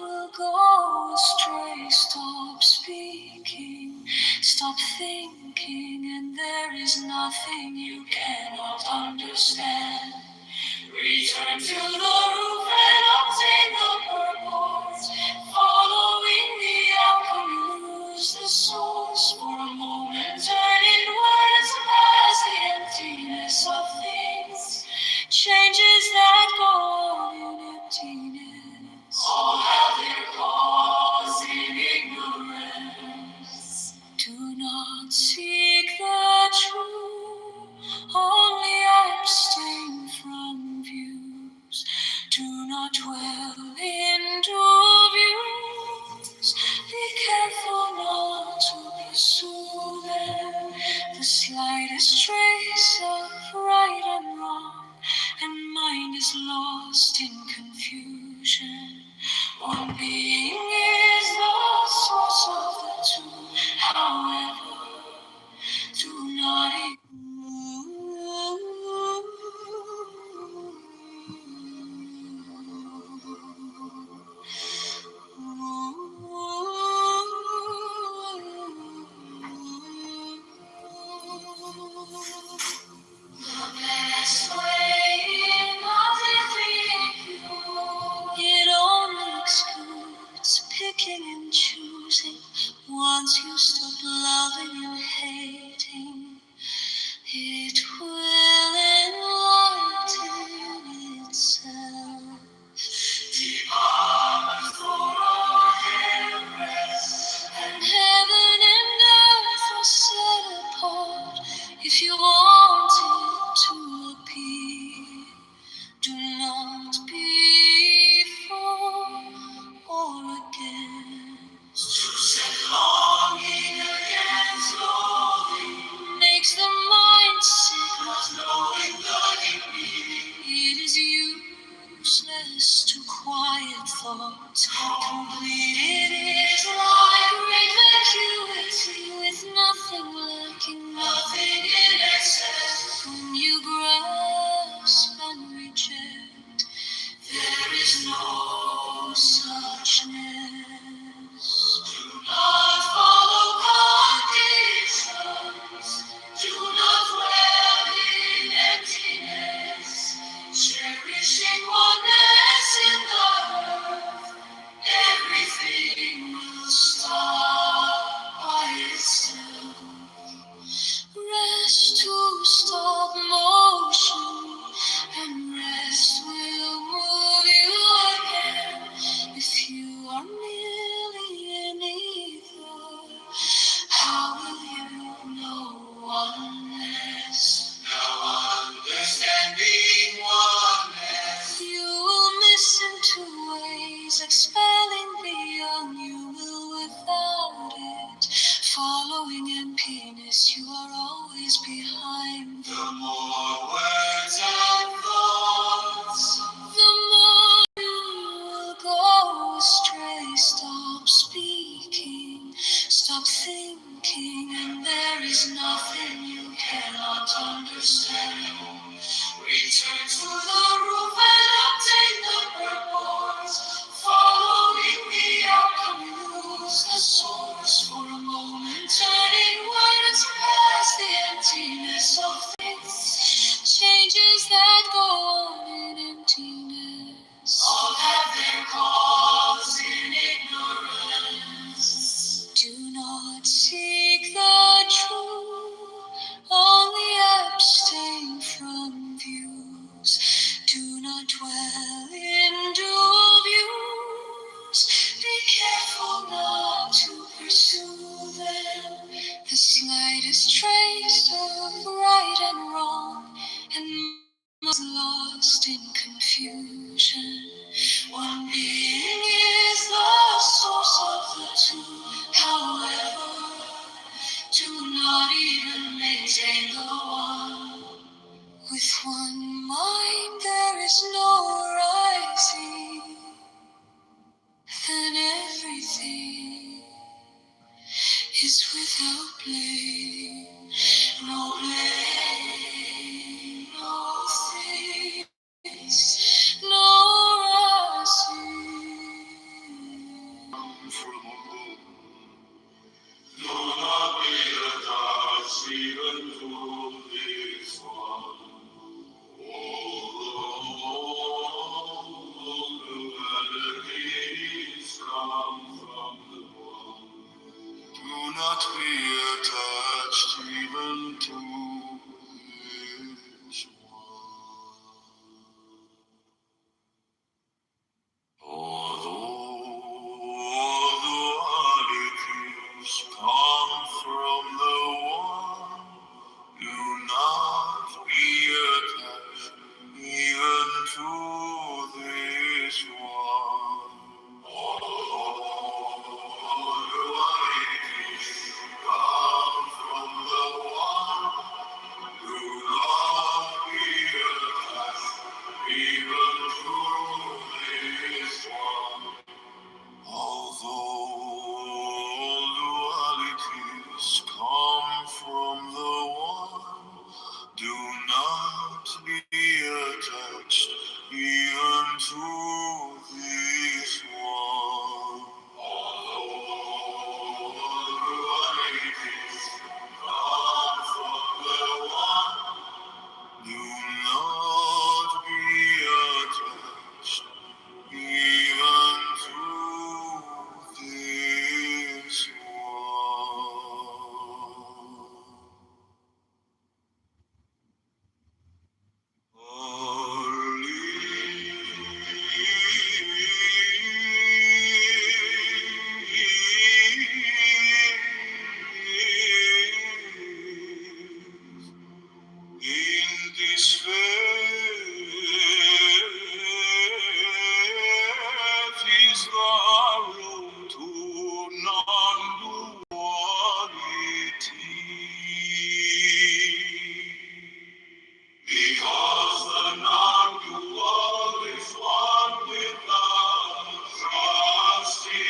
S7: will go astray. Stop speaking, stop thinking, and there is nothing you cannot understand. Return to the roof and obtain the purpose. Following the outcome, lose the source for a moment. Turn inwards past the emptiness of things. Changes that go on in emptiness. All have their cause in ignorance. Do not seek the truth, only abstain from views. Do not dwell into views. Be careful not to pursue them. The slightest trace of right and wrong, and mind is lost in confusion. One being is the source of the two. However, do not the best way in not defeating you. It only excludes picking and choosing. Once you stop loving and hating, it will enlighten itself. Depart for and rest, and heaven and earth are set apart. If you want it to appear, do not be for or against. To set longing against loathing makes the mind sick, not knowing the deep meaning. It is useless to quiet thoughts. Complete it is like great vacuity with nothing lacking, nothing in excess. When you grasp and reject, there is no suchness. Do not follow conditions. Do not dwell in emptiness. Cherishing oneness in the earth, everything will stop by itself. Rest to stop motion, and rest will move you again. If you are merely an ether, how will you know oneness? Now understanding oneness, you will miss into ways expelling beyond you will without it. Following emptiness, you are always behind. The more words and thoughts, the more you will go astray. Stop speaking, stop thinking, and there is nothing you cannot understand. Return to the roof and obtain the purpose. Following the outcome, lose the source for a moment. Turning words past the emptiness of things. Changes that go on in emptiness. All have their cause in ignorance. Do not seek the truth, only abstain from views. everything is without blame. No blame, no things, no rushing. Do not be attached even to this one. All the melodies come from the one. Do not be attached even to this one. Although dualities come from the one, do not be attached even to this one. Although dualities come from the one, do not be attached even to this one. Although dualities come from the one, do not be attached even to this one. Although dualities come from the one, do not be attached even to this one. In this faith is the road to non-duality. Because the non-dual is one with the trusting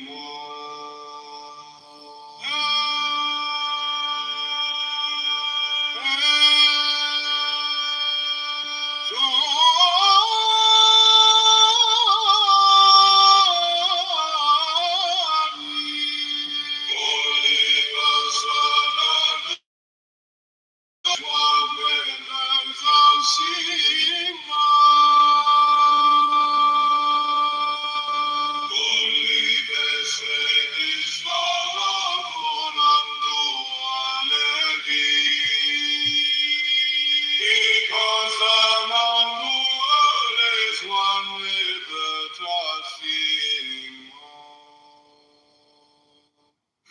S7: mind.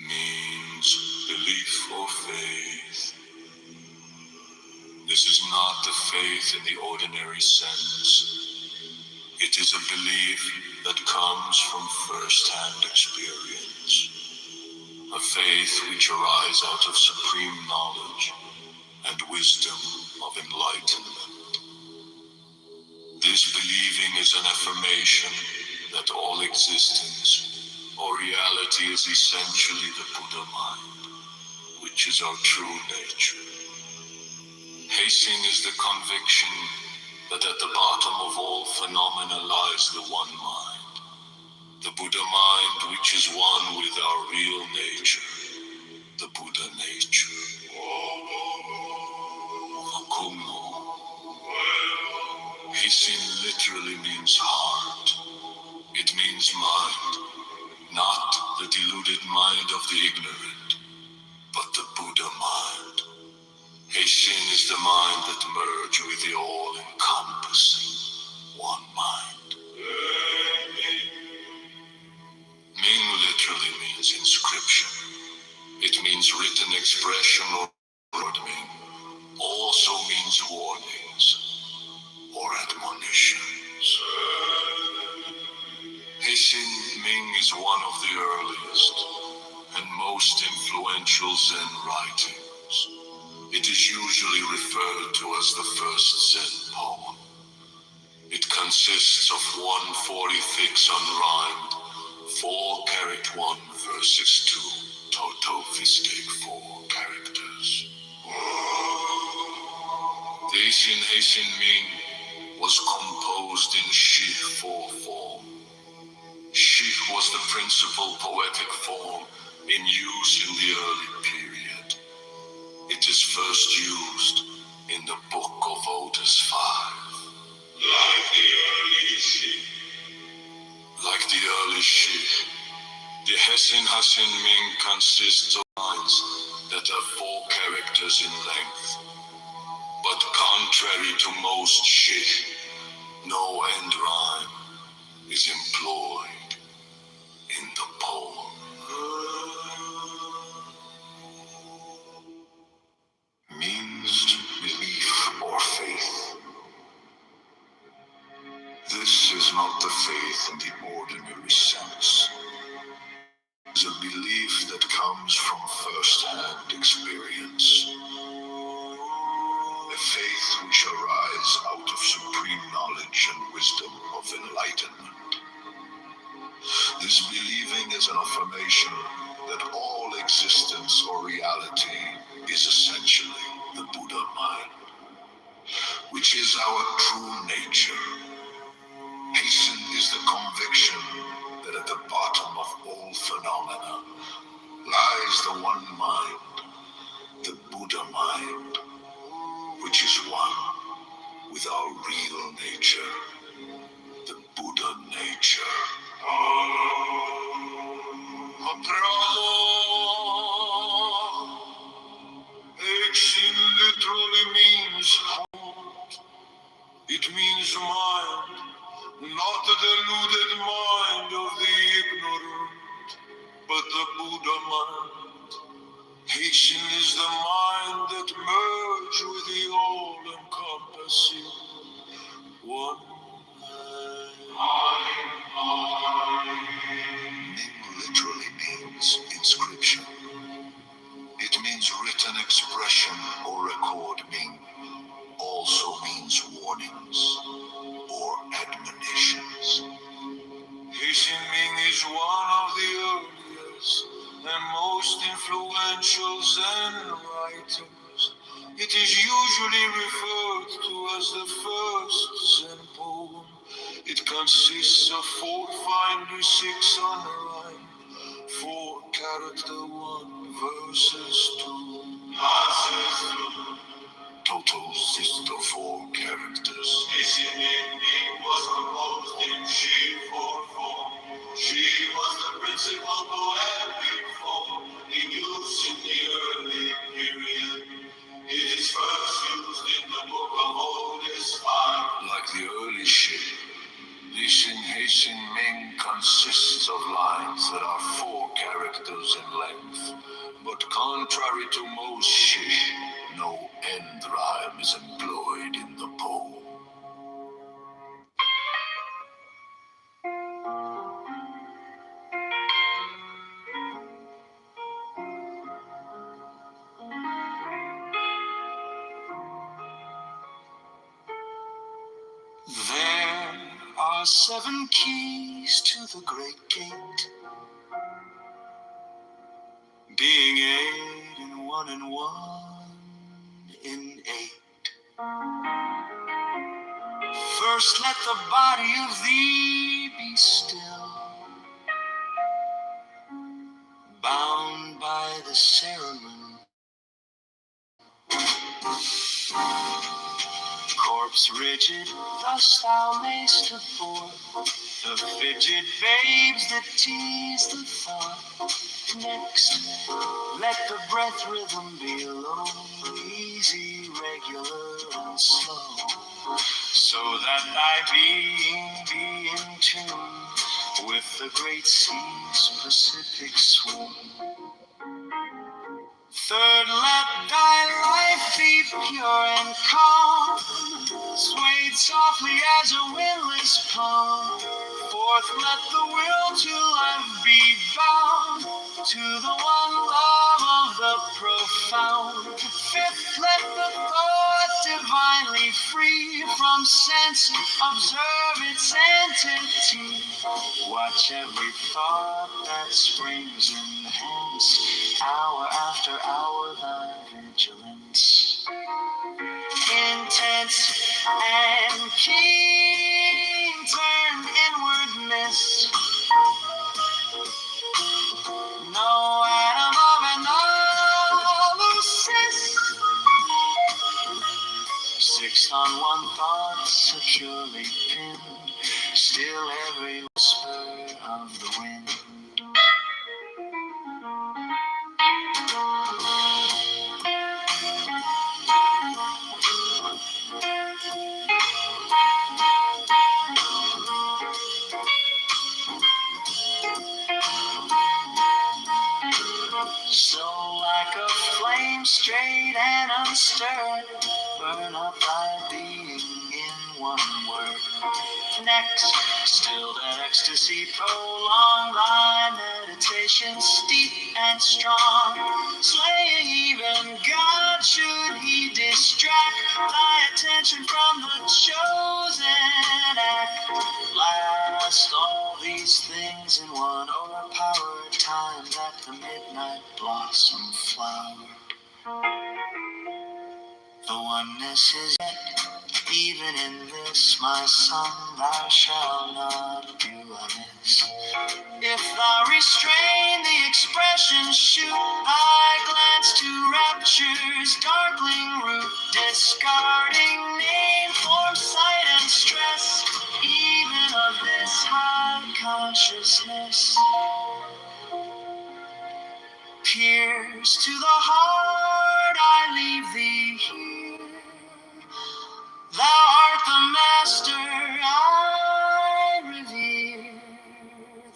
S7: Means belief or faith. This is not the faith in the ordinary sense. It is a belief that comes from first-hand experience, a faith which arises out of supreme knowledge and wisdom of enlightenment. This believing is an affirmation that all existence or reality is essentially the Buddha mind, which is our true nature. Heising is the conviction that at the bottom of all phenomena lies the one mind, the Buddha mind which is one with our real nature, the Buddha nature. Heising literally means heart. It means mind, not the deluded mind of the ignorant, but the Buddha mind. Heishin is the mind that merges with the all-encompassing one mind. Ming literally means inscription. It means written expression or word Ming. Also means warnings or admonitions. Heishin Ming is one of the earliest and most influential Zen writings. It is usually referred to as the first Zen poem. It consists of 146 unrhymed, 4 carat 1 verses 2, toto fistic 4 characters. The Heishin Ming was composed in Shi 4 form. Shi was the principal poetic form in use in the early period. It is first used in the Book of Otis 5. Like the early Shi, the Heishin Ming consists of lines that are 4 characters in length. But contrary to most Shi, no end rhyme is employed in the poem. Means belief or faith. This is not the faith in the ordinary sense. It is a belief that comes from first-hand experience. A faith which arises out of supreme knowledge and wisdom of enlightenment. This believing is an affirmation that all existence or reality is essentially the Buddha mind, which is our true nature. Heishin is the conviction that at the bottom of all phenomena lies the one mind, the Buddha mind, which is one with our real nature, the Buddha nature. Heishin literally means heart. It means mind, not the deluded mind of the ignorant, but the Buddha mind. Heishin is the mind that merges with the all-encompassing one mind. Ming literally means inscription. It means written expression or record. Ming also means warnings or admonitions. Heishin Ming is one of the earliest and most influential Zen writings. It is usually referred to as the first Zen poem. It consists of 456 unrhymed, 4 character 1 verses 2. Total 64 characters. Heishin Ming was composed in Shi 4 form. She was the principal poetic form in use in the early period. It is first used in the Book of Otis 5. Like the early Shi, Heishin Ming consists of lines that are 4 characters in length. But contrary to most Shi, no end rhyme is employed in the poem. are 7 keys to the great gate, being 8 in 1 and 1 in 8. First let the body of thee be still, bound by the ceremony. Corpse rigid, thus thou mayst afford the fidget babes that tease the thought. Next, let the breath rhythm be low, easy, regular, and slow, so that thy being be in tune with the great sea's Pacific swoon. Third, let thy life be pure and calm, swayed softly as a windless palm. Fourth, let the will to life be bound to the one love of the profound. Fifth, let the thought divinely free from sense observe its entity. Watch every thought that springs in hence, hour after hour thy vigilance. Intense and keen, turn inwardness. No atom of analysis. Sixth, on one thought securely pinned, still every whisper of the wind. So like a flame straight and unstirred, burn up thy being in one word. Next, still that ecstasy, prolong thy meditation steep and strong, slaying even God should he distract thy attention from the chosen act. Last, all these things in one overpowered time, that the midnight blossom flower. The oneness is yet, even in this, my son, thou shalt not do amiss. If thou restrain the expression, shoot thy glance to rapture's darkling root, discarding name, form, sight, and stress, even of this high consciousness. Pierce to the heart, I leave thee here. Thou art the master I revere,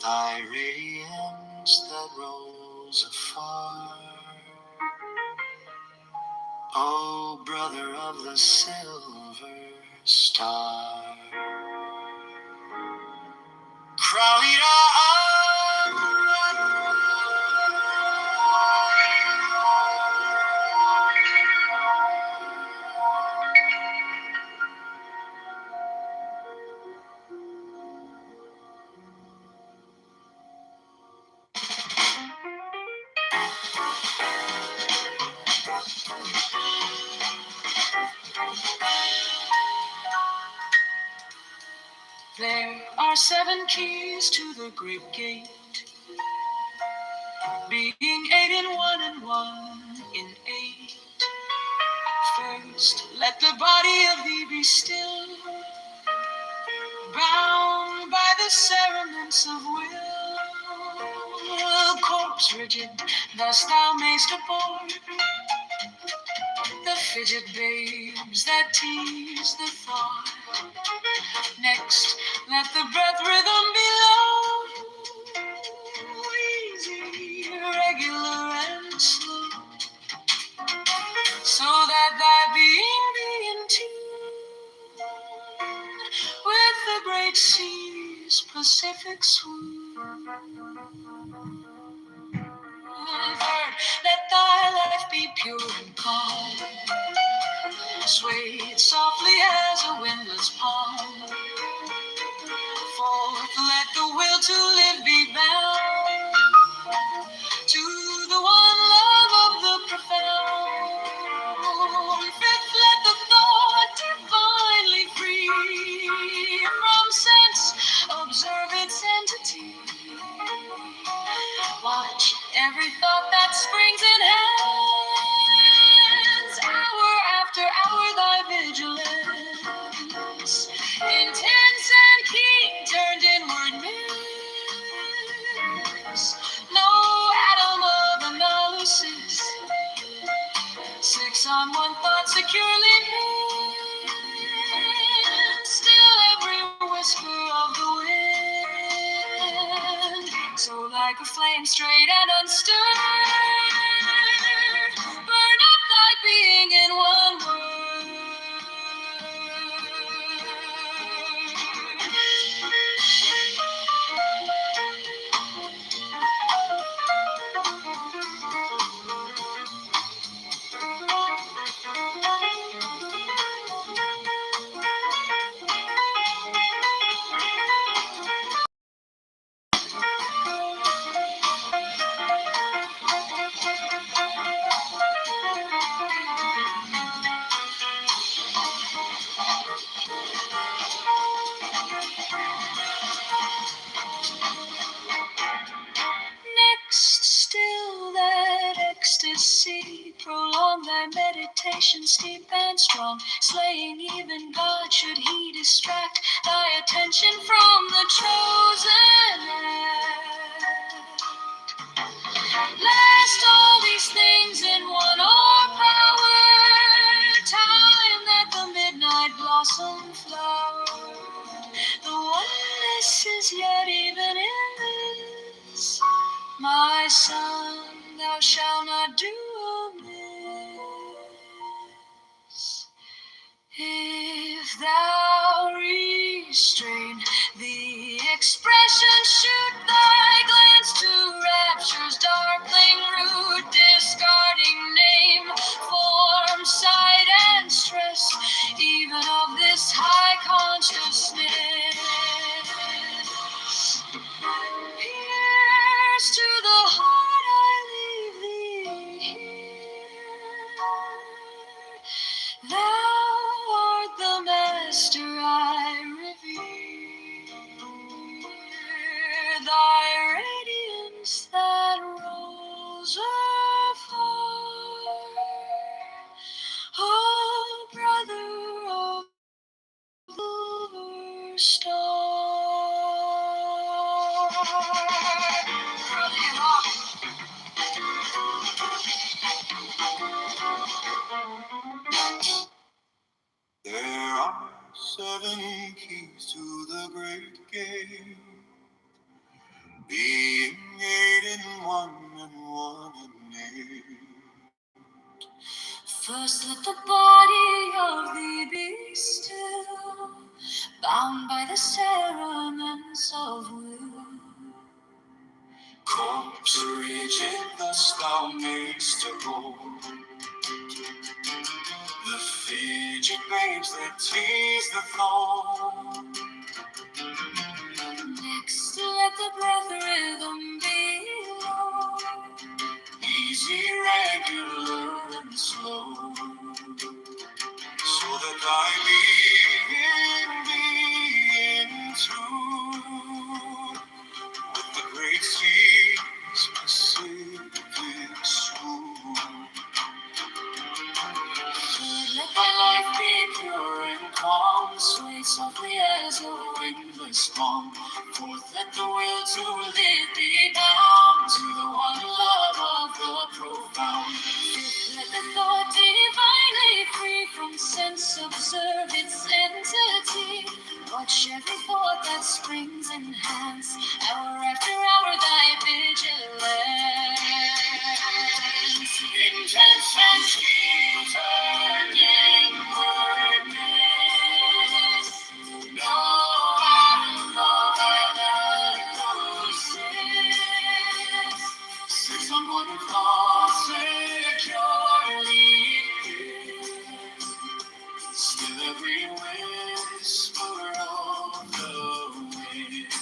S7: thy radiance that rolls afar. O brother of the silver star. Crowley There are 7 keys to the great gate, being 8 in 1 and 1 in 8. First, let the body of thee be still, bound by the cerements of will. Corpse rigid, thus thou mayst aboard the fidget babes that tease the thought. Next, let the breath rhythm be low, easy, regular, and slow, so that thy being be in tune with the great sea's Pacific swoon. Third, let thy life be pure and calm, swayed softly as a windless palm. to live be bound to the one love of the profound. Fifth, let the thought divinely free from sense observe its entity. Watch every thought that springs in hands, hour after hour thy vigilance, intense and keen, turned inward miss. No atom of analysis, six on one thought securely pinned, still every whisper of the wind. So like a flame straight and unstirred, burn up thy being in one Next, still that ecstasy, prolong thy meditation steep and strong, slaying even God should he distract thy attention from the chosen act. Last all these things in one power, time that the midnight blossom flower. The oneness is yet even in this, my son, thou shalt not do amiss. If thou restrain the expression, shoot thy glance to rapture's darkling root, discarding name, form, sight, and stress, even of this high consciousness. Pierce to the heart, I leave thee here. Thou art the master I revere. Thy radiance that rose afar. Oh, brother of silver star.
S8: There are 7 keys to the great game, being 8 in one and 1 in 8.
S7: First let the body of thee be still, bound by the cerements of will.
S8: Corpse rigid, thus thou mayst abhor the fidget babes that tease the thorn.
S7: Next let the breath rhythm be low,
S8: Easy, regular, and slow, so that thy being be in tune with the great seas Pacific swoon.
S7: let thy life be pure and calm, sway softly as a wingless palm. Fourth, let the will to live be bound to the one love of the profound. Fifth, let the thought divinely free from sense observe its entity. Watch every thought that springs enhance, hour after hour thy vigilance. Intense and keen, turning wordless. No love analysis. Six on one thought securely fixed. Still every whisper of the wind.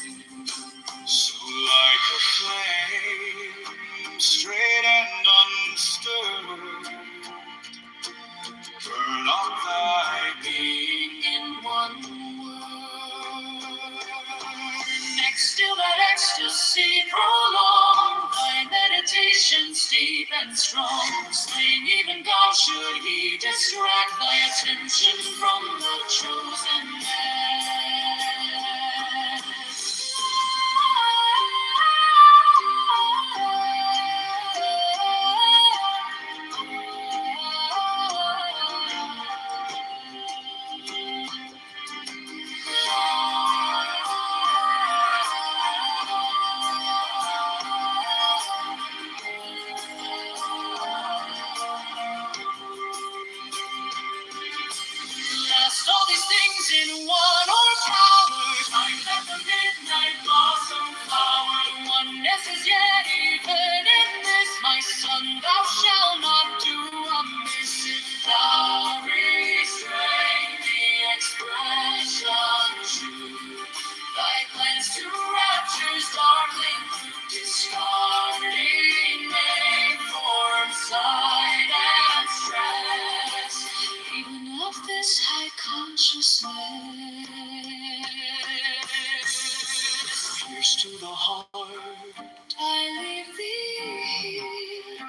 S7: ecstasy prolonged, thy meditations deep and strong, slain even God should he distract thy attention from the chosen man. Last all these things in one or power, time that the midnight blossom flower. Oneness is yet even in this, my son, thou shalt not do amiss. If thou restrain the expression true, thy glance to rapture's darkling through, discarding name, form, side, and stress, even of this high consciousness. Pierce to the heart, I leave thee here.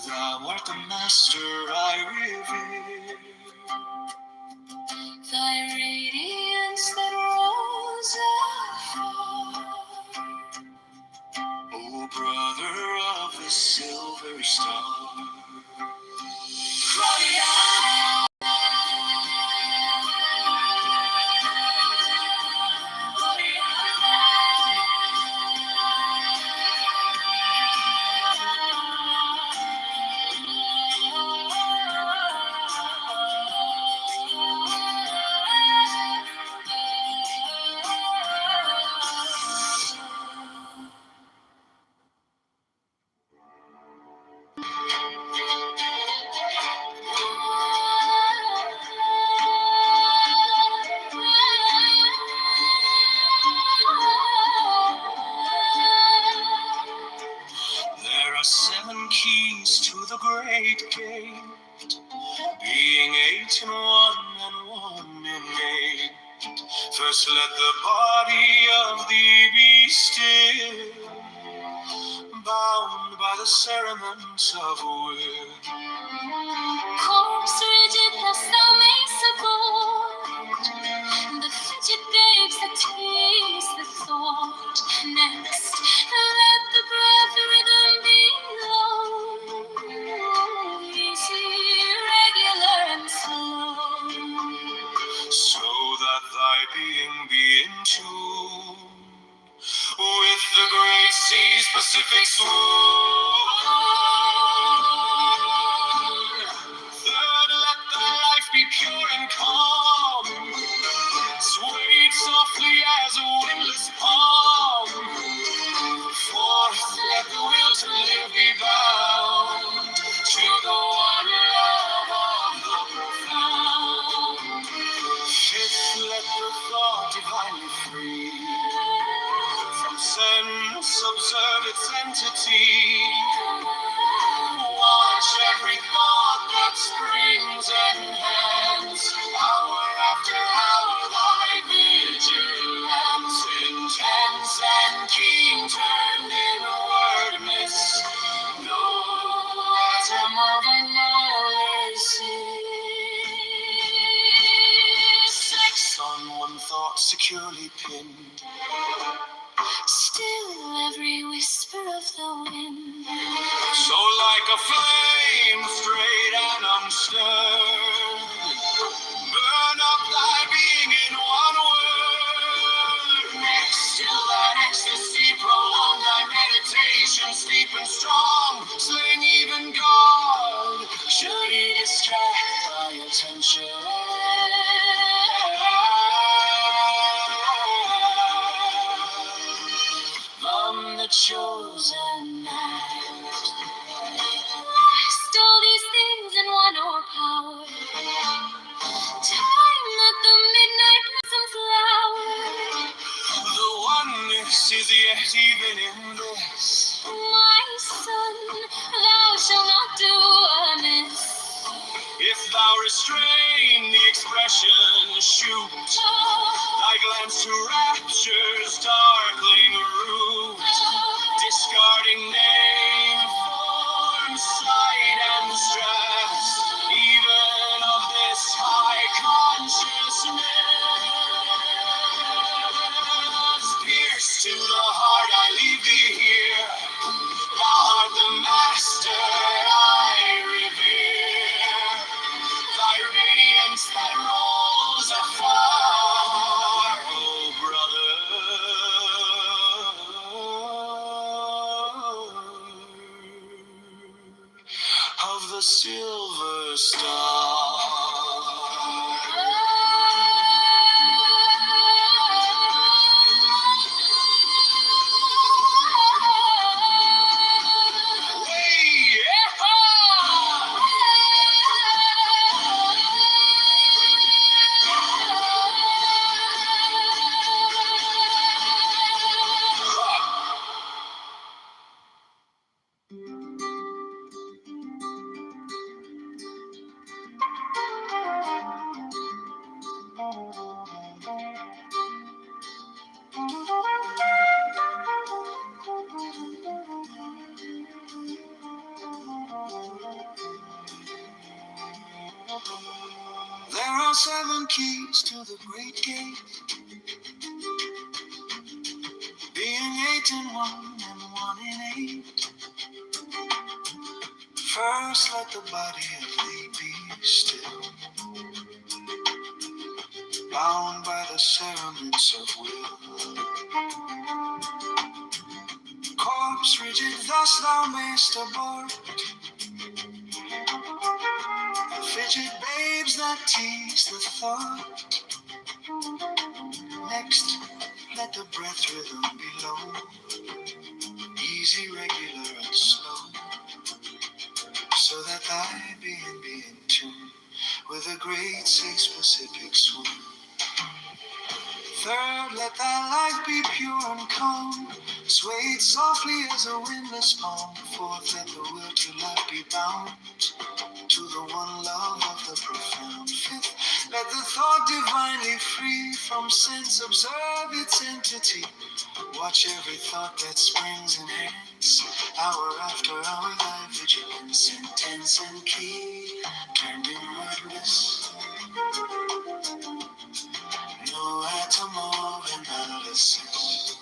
S7: Thou art the master I revere. Thy radiance that rose afar, O brother of the silver star. Claudia. There are 7 keys to the great gate, being 8 in one and 1 in 8. First let the body of thee be still, bound by the cerements of will. Corpse rigid thus thou mayst support the fidget babes that tease the thought. Next, let the breath rhythm be low, easy, regular, and slow, so that thy being be in tune with the great sea's Pacific swoon. Third, let thy life be pure and calm, swayed softly as a windless palm. Fourth, let the will to live be bound to the one love of the profound. Fifth, let the thought divinely free from sense observe its entity. Watch every thought that springs enhance, hour after hour thy vigilance, intense and keen, turned inward miss, no atom of analysis. Six, on one thought securely pinned, still every whisper of the wind. So like a flame straight and unstirred, burn up thy being in one word. Next, still that ecstasy prolong thy meditations deep and strong, slaying even God should he distract thy attention from the chosen act. Stole these things in one or power, time that the midnight blossom flower. The oneness is yet even in this, my son, thou shalt not do amiss. If thou restrain the expression, shoot thy glance to rapture's darkling
S8: keys to the great gate. Being 8 in 1 and 1 in 8. First, let the body of thee be still, bound by the cerements of will. Corpse rigid, thus thou mayst abort the fidget babes that tease the thought. Next, let the breath rhythm be low, easy, regular, and slow, so that thy being be in tune with a great six Pacific swoon. Third, let thy life be pure and calm, swayed softly as a windless palm. Fourth, let the will to life be bound to the one love of the profound. Fifth, let the thought divinely free from sense observe its entity. Watch every thought that springs and hangs, hour after hour thy vigilance. Sentence and key turned inwardless, no atom of analysis.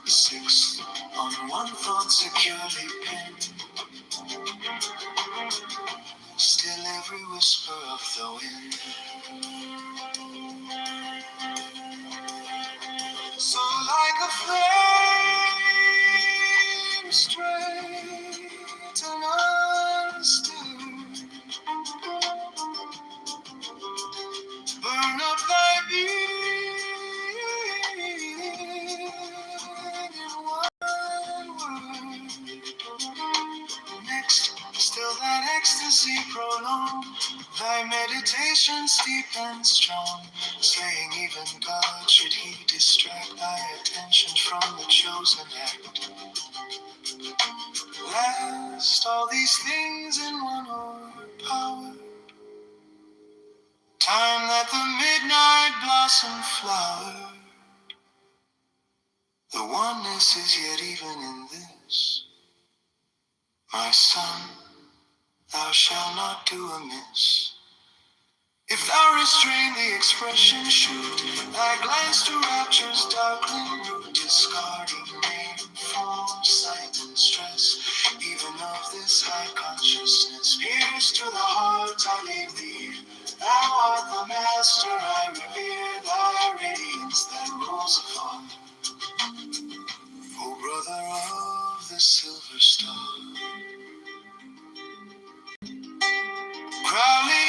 S8: Sixth, on one thought securely pinned, still every whisper of the wind. So like a flame straight and unstirred, burn up thy being in one word. Next, still that ecstasy prolong, thy meditation steep and strong, slaying even God should he distract thy attention from the chosen act. Last, all these things in one power, time that the midnight blossom flower. The oneness is yet even in this, my son, thou shalt not do amiss. If thou restrain the expression, shoot thy glance to rapture's darkling root, discarding name, form, sight, and stress, even of this high consciousness. Pierce to the heart, I leave thee. Thou art the master, I revere thy radiance that rolls upon, O brother of the silver star. Crowley,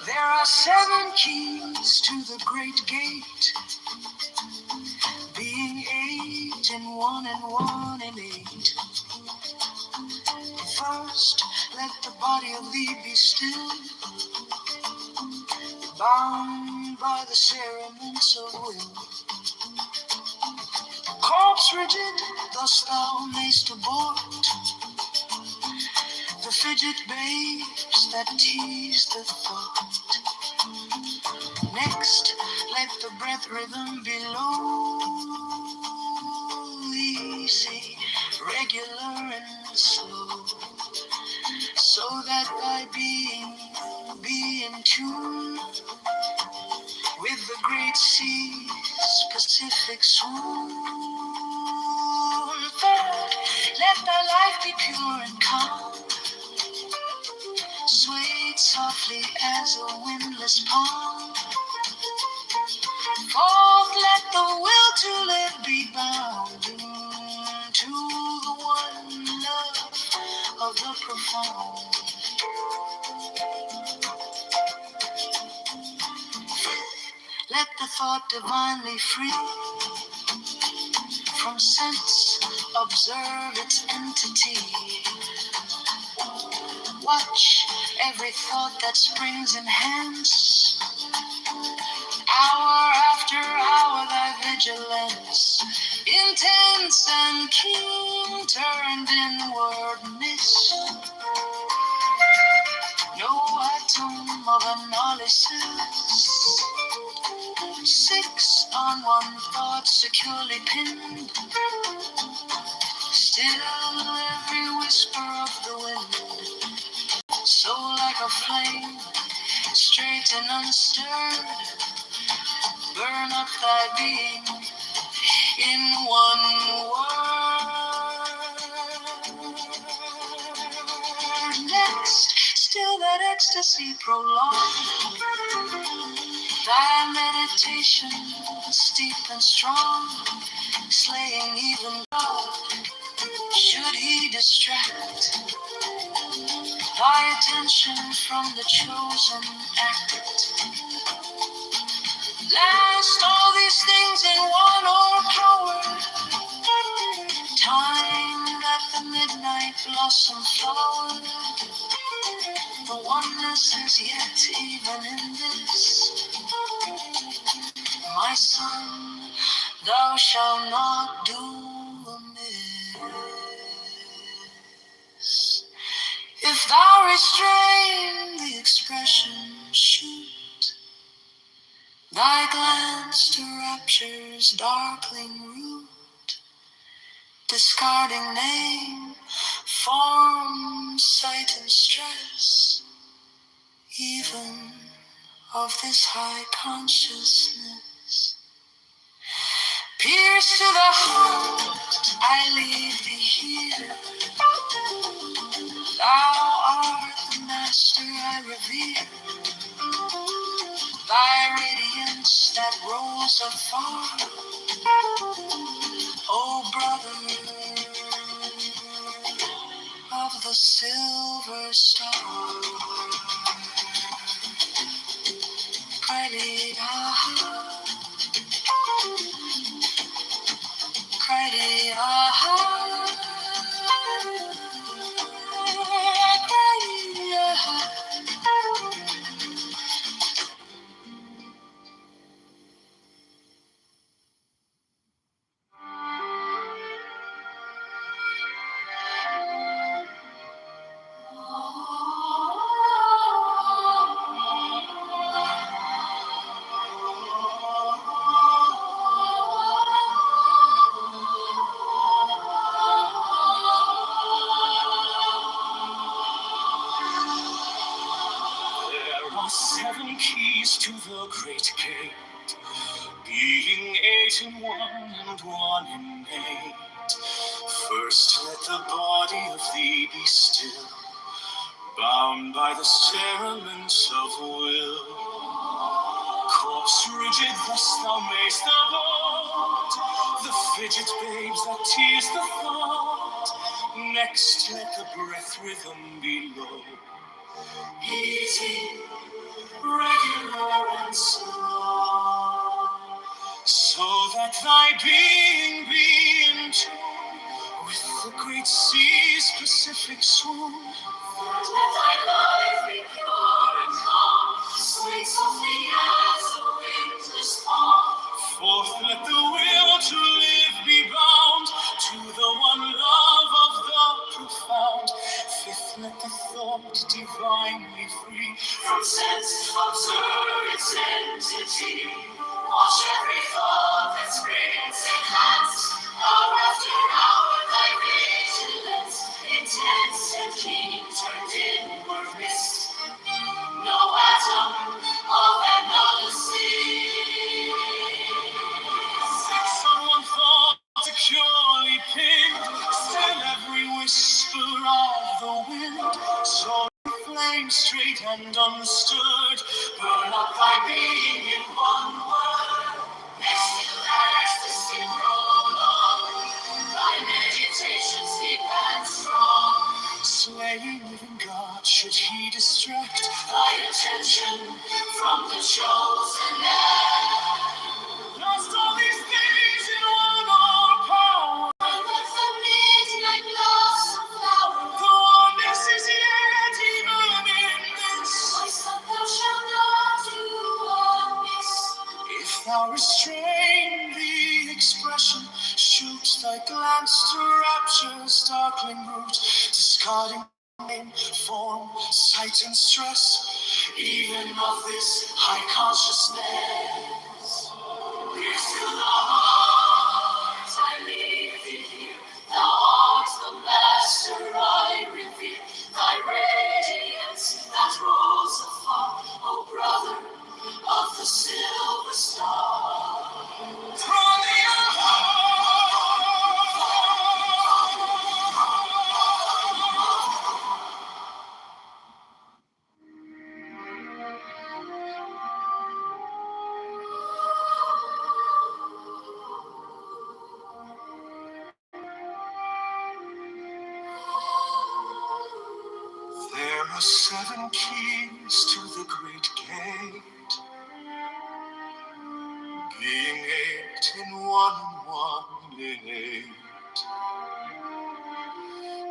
S8: there are 7 keys to the great gate, being 8 in 1 and 1 in 8. First, let the body of thee be still, bound by the cerements of will. Corpse rigid, thus thou mayst abort the fidget babes that tease the thought. Next, let the breath rhythm be low, regular and slow, so that thy being be in tune with the great sea's Pacific swoon. Third, let thy life be pure and calm, swayed softly as a windless palm. Fourth, let the will to live be bound to the one love of the profound. Let the thought divinely free from sense observe its entity. Watch every thought that springs enhance. Hour after hour thy vigilance, intense and keen, turned inwardness. No atom of analysis, six on one thought securely pinned. Still every whisper of the wind, so like a flame, straight and unstirred, burn up thy being in one word. Next, still that ecstasy prolonged, thy meditation steep and strong, slaying even God, should he distract thy attention from the chosen act. Last all these things in one or power, time that the midnight blossom flower. The oneness is yet even in this. My son, thou shalt not do amiss. If thou restrain the expression, shoot thy glance to rapture's darkling root, discarding name, form, sight, and stress, even of this high consciousness. Pierce to the heart, I leave thee here. Thou art the master I revere. Thy radiance that rolls afar, O brother of the silver star. Cry-dee, ah, cry-dee, ah, cry-dee, ah. There are seven keys to the great gate, being eight in one and one in eight. First let the body of thee be still, bound by the cerements of will. Corpse rigid, thus thou mayst abort the fidget babes that tease the thought. Next let the breath rhythm be low, easy, regular and slow, so that thy being be in tune with the great sea's Pacific swoon. Let thy life be pure and calm, sweet softly as a windless palm. Fourth, let the will to live be bound to the one love of the profound. Fifth, let the thought divinely free from sense observe its entity. Watch every thought that springs enhanced. Hour after hour thy vision Still every whisper of the wind, so flame straight and unstirred. Burn up thy being in one word. Still ecstasy prolonged, thy meditations deep and strong. Slaying living God, should he distract thy attention from the chosen end? Lost all these things in one all power. Like the midnight blossom flower. The oneness is yet even in this. My son, thou shalt not do amiss. If thou restrain the expression, shoot thy glance to rapture's darkling root, discarding name, form, sight, and stress, even of this high consciousness. Pierce to the heart, I leave thee here. Thou art the master, I revere. Thy radiance that rose afar, O brother of the silver star. From the There are 7 keys to the great gate, being 8 in one and one in 8.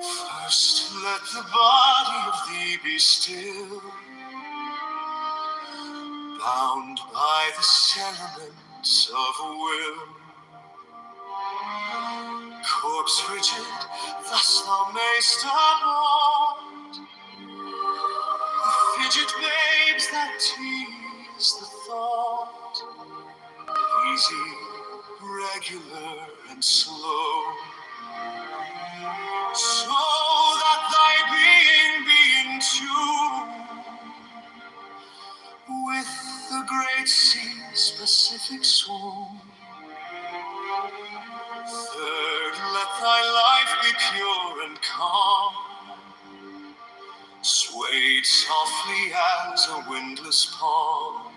S8: First, let the body of thee be still, bound by the cerements of a will. Corpse rigid, thus thou mayst unwind the fidget babes that tease the thought. Easy, regular, and slow, so that thy being be in tune with the great sea's specific swoon. Third, let thy life be pure and calm, swayed softly as a windless palm.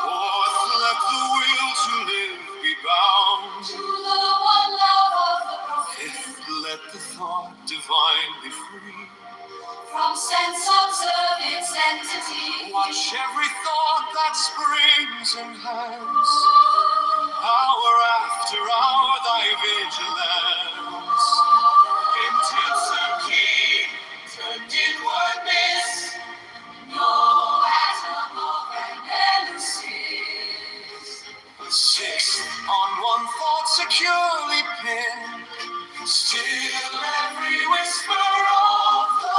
S8: Fourth, let the will to live be bound to the one love of the prophet. Fifth, let the thought divinely free from sense observance entity. Watch every thought that springs and hangs, hour after hour thy vigilance. Intensive key, turned inwardness, no atom of analysis. Sixth, on one thought securely pinned, still every whisper of the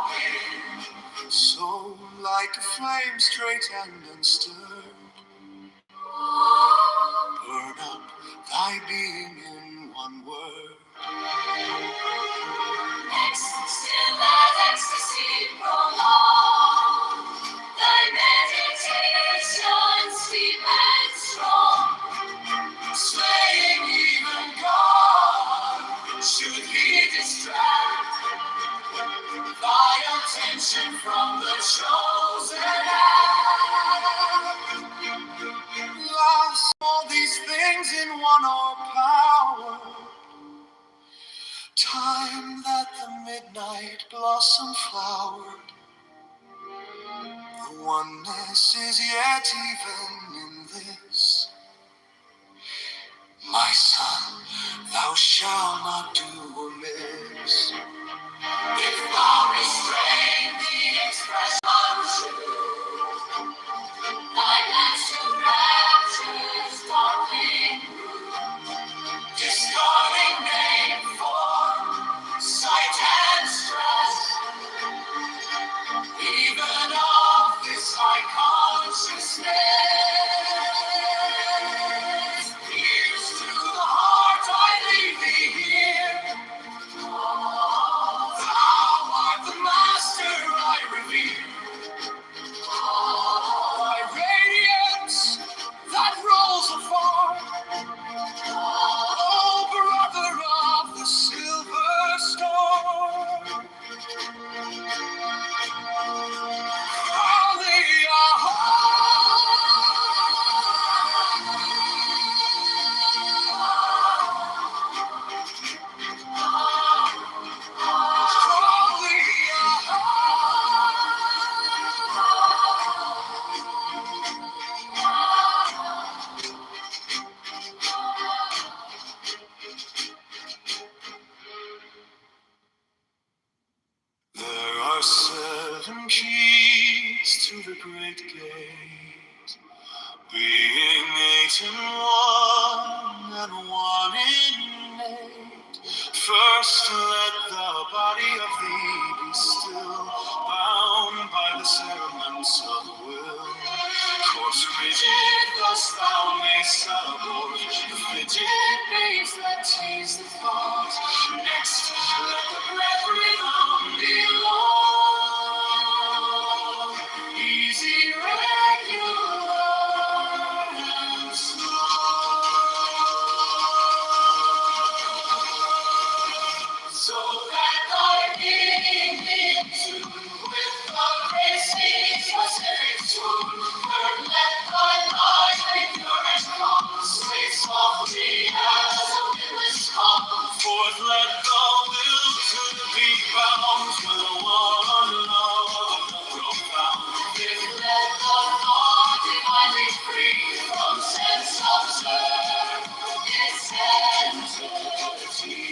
S8: wind. So like a flame straight and unstirred, burn up thy being in one word. Next, still that ecstasy prolonged, thy meditations deep and strong, swaying even God, should he distract thy attention from the chosen act. Lost all these things in one all power, time that the midnight blossom flowered. The oneness is yet even in this. My son, thou shalt not do amiss. If thou restrain the expression of truth, thy glance to rapture's darkling root, discarding name, form, sight, and stress, even of this high consciousness. Pierce to the heart, I leave thee here. 7 keys to the great gate, being 8 in one and 1 in 8. First let the body of thee be still, bound by the cerements of the will. Course rigid, thus thou mayst abort the fidget babes that tease the thought. Next, let the breath rebound below, easy, regular, and slow. So that thy being in tune with the great seas Pacific tune, word let thy life be pure and calm, sway softly as a windless calm. Forth let the will to be bound to the one love of the profound. Fifth let the thought divinely free from sense observed its entity.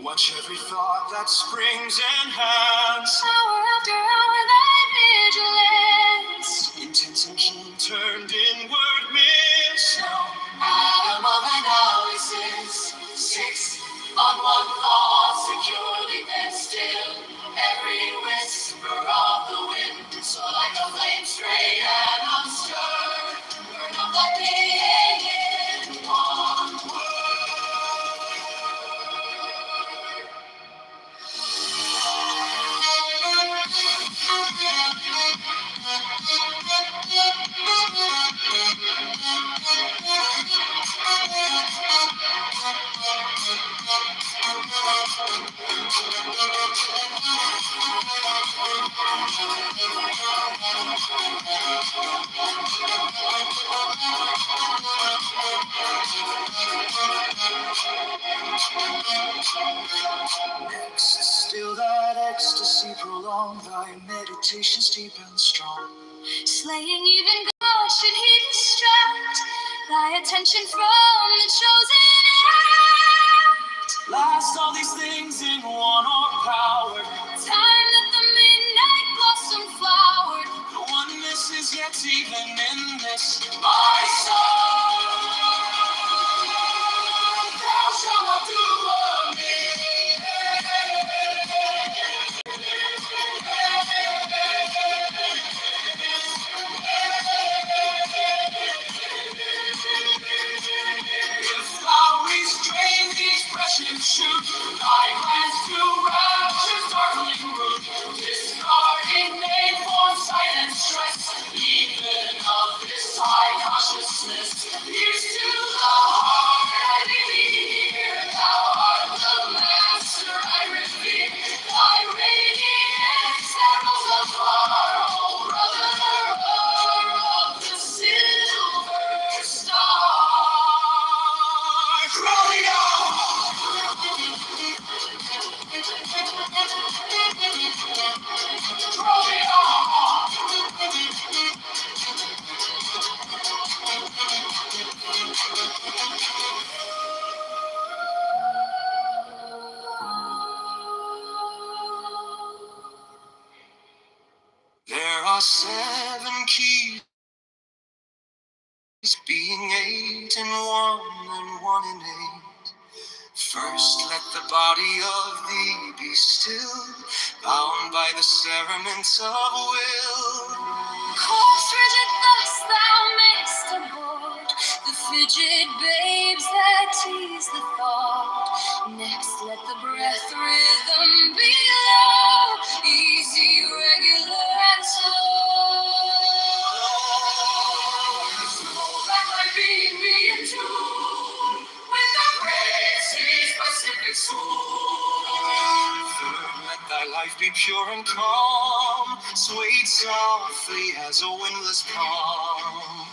S8: Watch every thought that springs enhanced.
S7: Hour after hour, thy vigilance.
S8: Intense and keen, turned inward miss.
S7: Atom of analysis. 6 on one thought, securely then still. Every whisper of the wind, so like a flame straight and unstirred. Burn up thy being in one
S8: Still that ecstasy prolong, thy meditations deep and strong.
S7: slaying even God should he distract thy attention from the chosen act.
S8: Last all these things in one or power.
S7: Time that the midnight blossom flowered.
S8: The oneness is yet even in this.
S7: My soul,
S8: Thou shalt not do of me. If thou restrain the expression, shoot thy glance to rapture's darkling root, discarding name form, sight and stress, even of this high consciousness. Here's to the heart I believe, thou art the master I revere, thy radiance that rolls afar, oh brother of the silver star. There are 7 keys, being 8 in one and 1 in 8. First let the body of thee be still, bound by the cerements of will.
S7: course rigid thus thou mayst abort the fidget babes that tease the thought. Next let the breath rhythm be low, easy, regular, and slow. Slow that thy being be in tune with the great seas Pacific soon.
S8: Third, let thy life be pure and calm, swayed softly as a windless palm.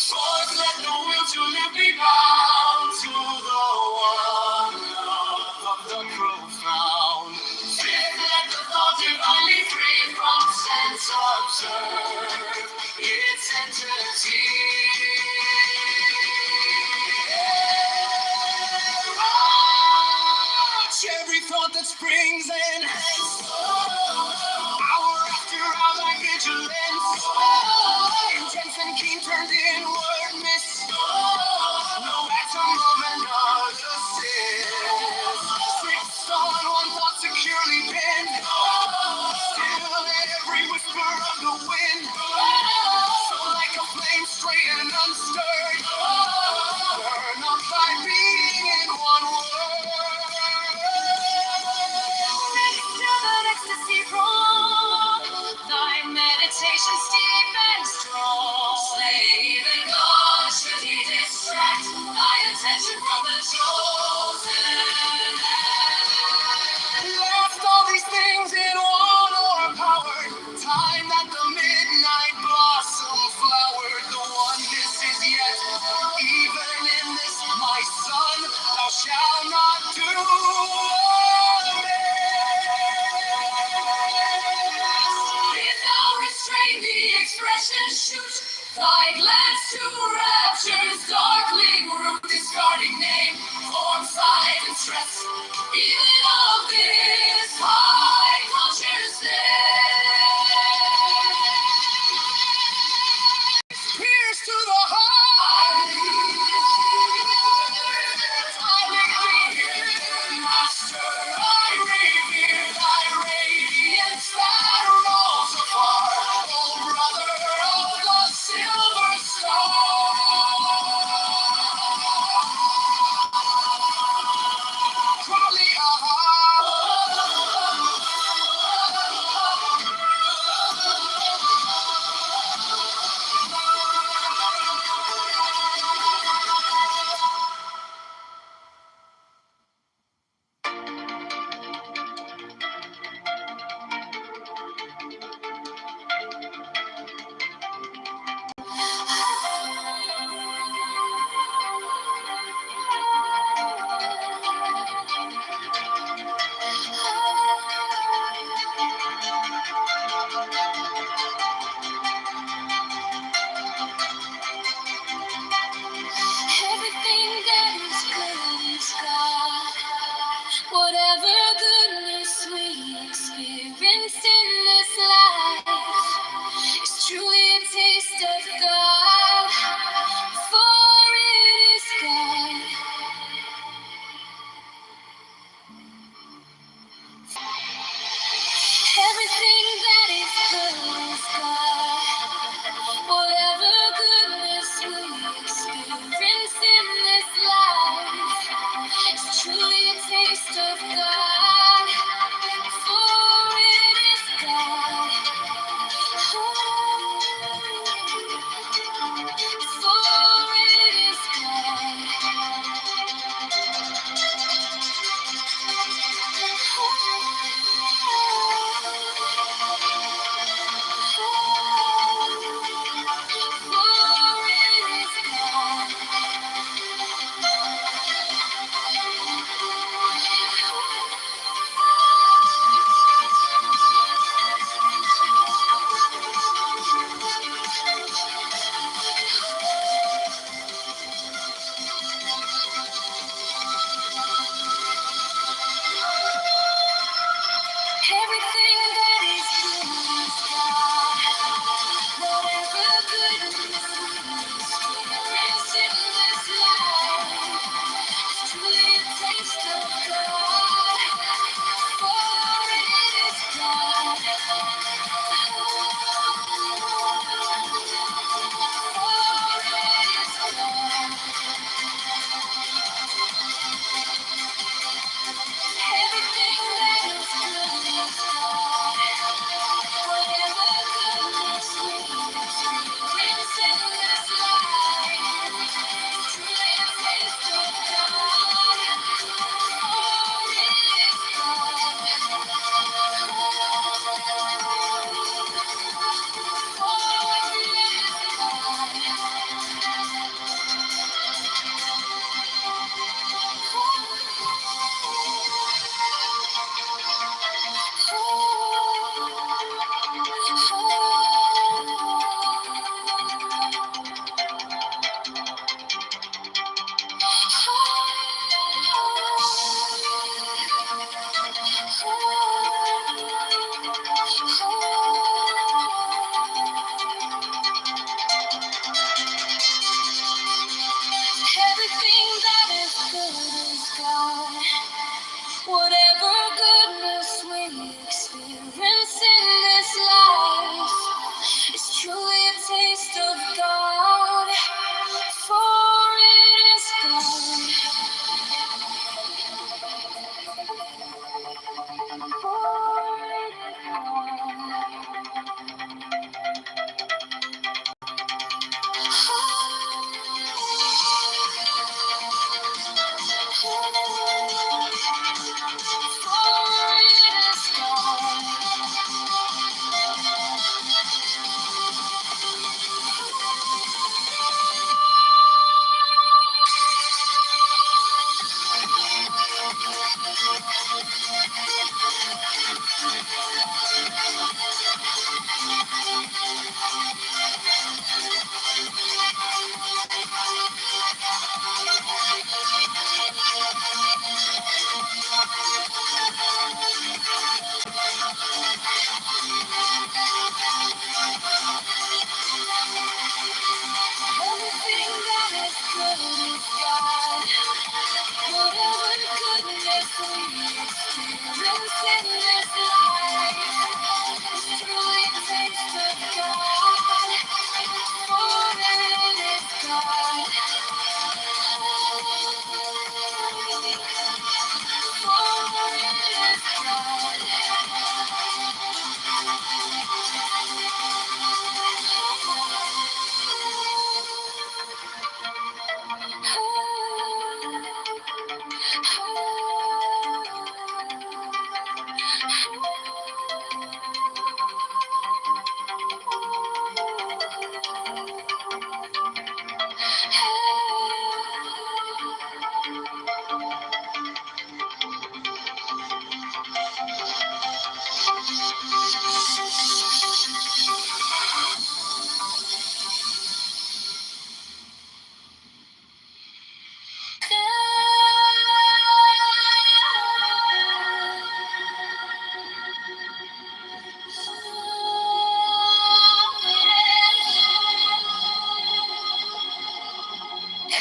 S8: Fourth, let the will to live be bound to the one love of the profound.
S7: Fifth, let the thought divinely free from sense
S8: Observe its entity. Watch every thought that springs strings enhance. Hour after hour like vigilance. Intense and keen turned inward miss. No atom of another sis. Fixed on one thought securely pinned. Still every whisper of the wind. So like a flame straight and unstirred. Burn up by being in one word.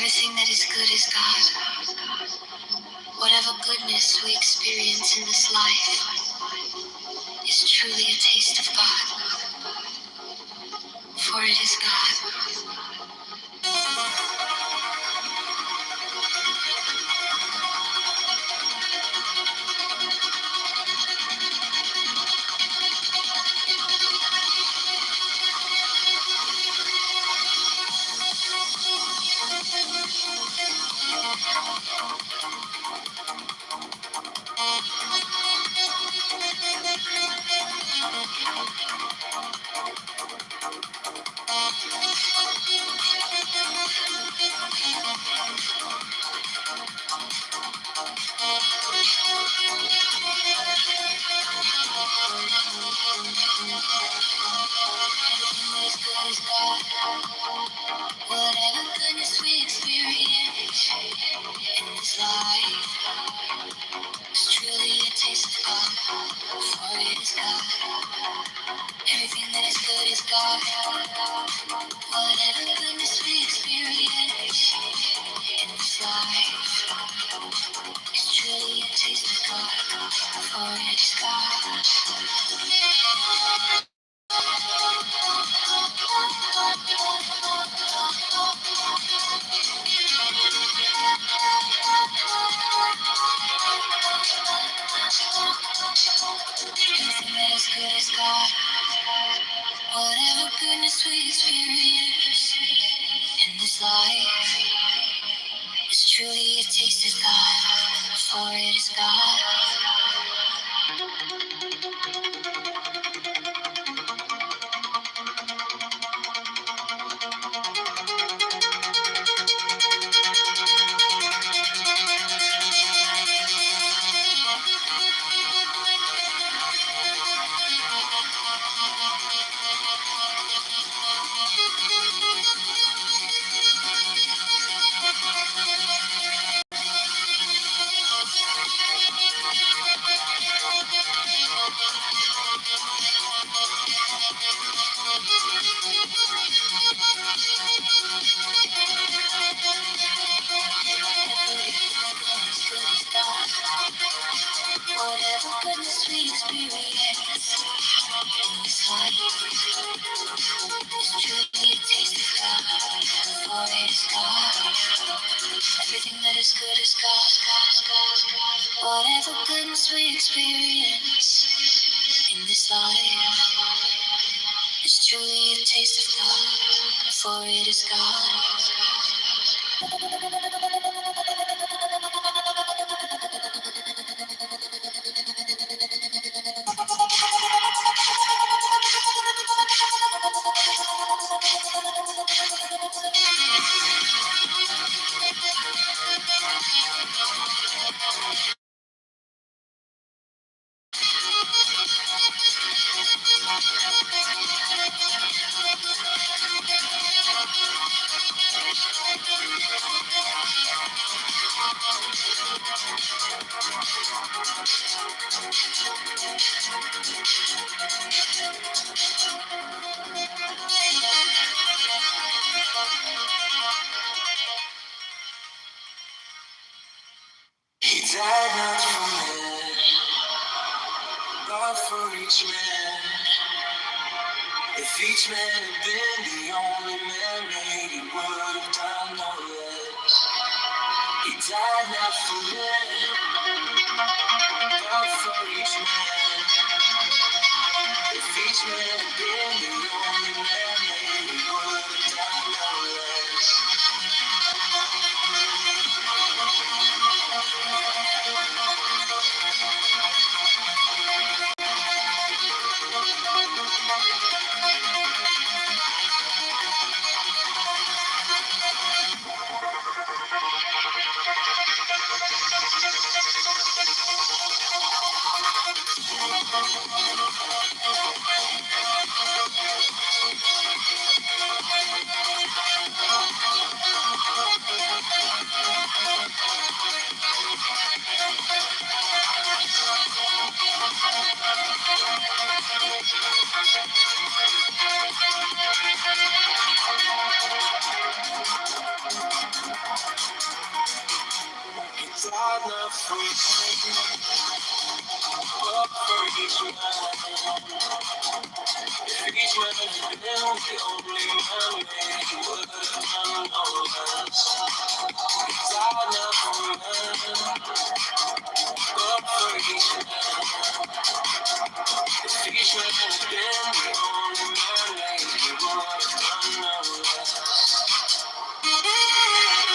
S7: Everything that is good is God. Whatever goodness we experience in this life is truly a taste of God, for it is God. Whatever goodness we experience in this life is truly a taste of God, for it is God. Everything that is good is God. Whatever goodness we experience in this life is truly a taste of God, for it is God. Everything that is good is God. Whatever goodness we experience in this life is truly a taste of God, for it is God. Whatever goodness we experience in this life is truly a taste of God, for it is God. Everything that is good is God. Whatever goodness we experience in this life is truly a taste of God, for it is God.
S8: He died not for men, but for each man. If each man had been the only man made, he would have done no less. He died not for men, but for each man. If each man had been the only man made, he would have done no less. died not for me, but for each man. If each man had been the only man he would have done no less. He died not for men, but for each man. If each man had been the only man he would have done no less. He died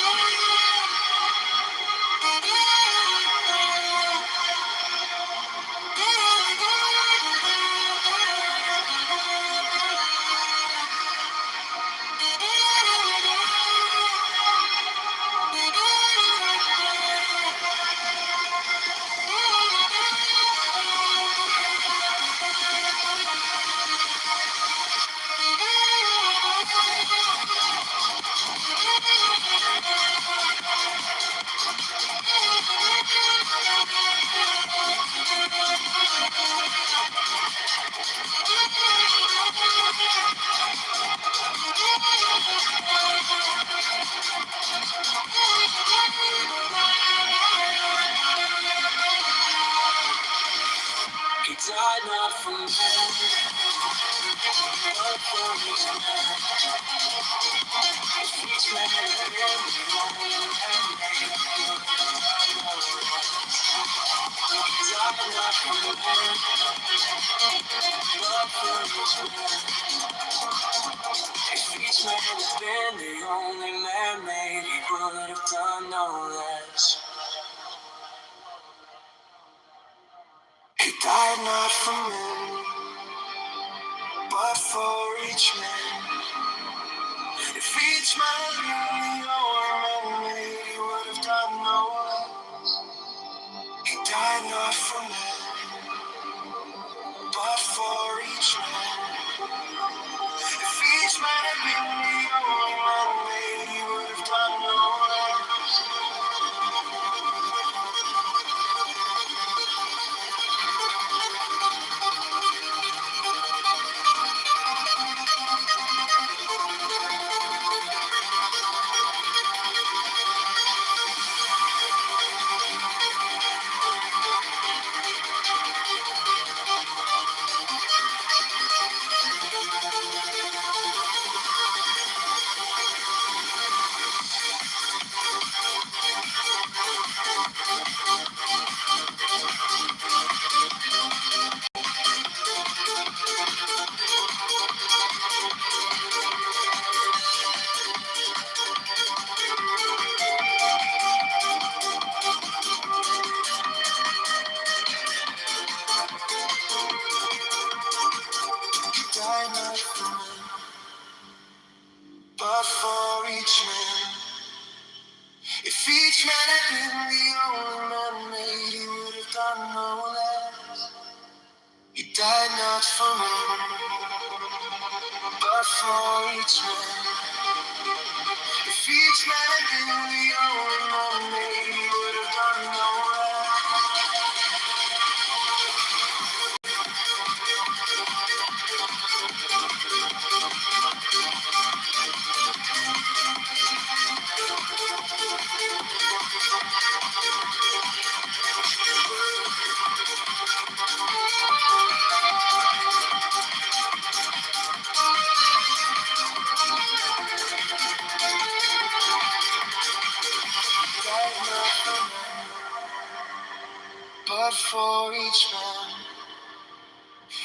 S8: not for men, but for each man. Each man had been the only man made. He died not for men, but for each man. If each man had been the only man made, he would have done no less. He died not for men, but for each man. If each man had been the only man made, he would have done no less. He died not for men, but for each man. If each man had been the only man made, he would have done no less. He died not for men, but for each man. If each man had been the only man made, he would have done no less. He died not for men, but for each man. If each man had been the only man made, he would have done no less. Died not for men, but for each man.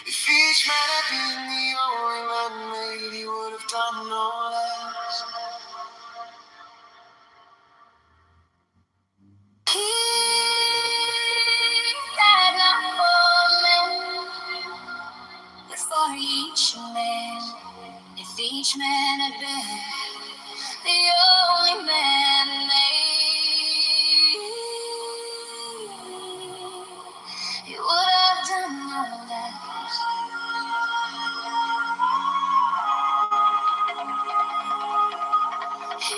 S8: If each man had been the only man made, he would have done no less. He died not for men, but for each man. If each man had been the only man made, he would have done no less. He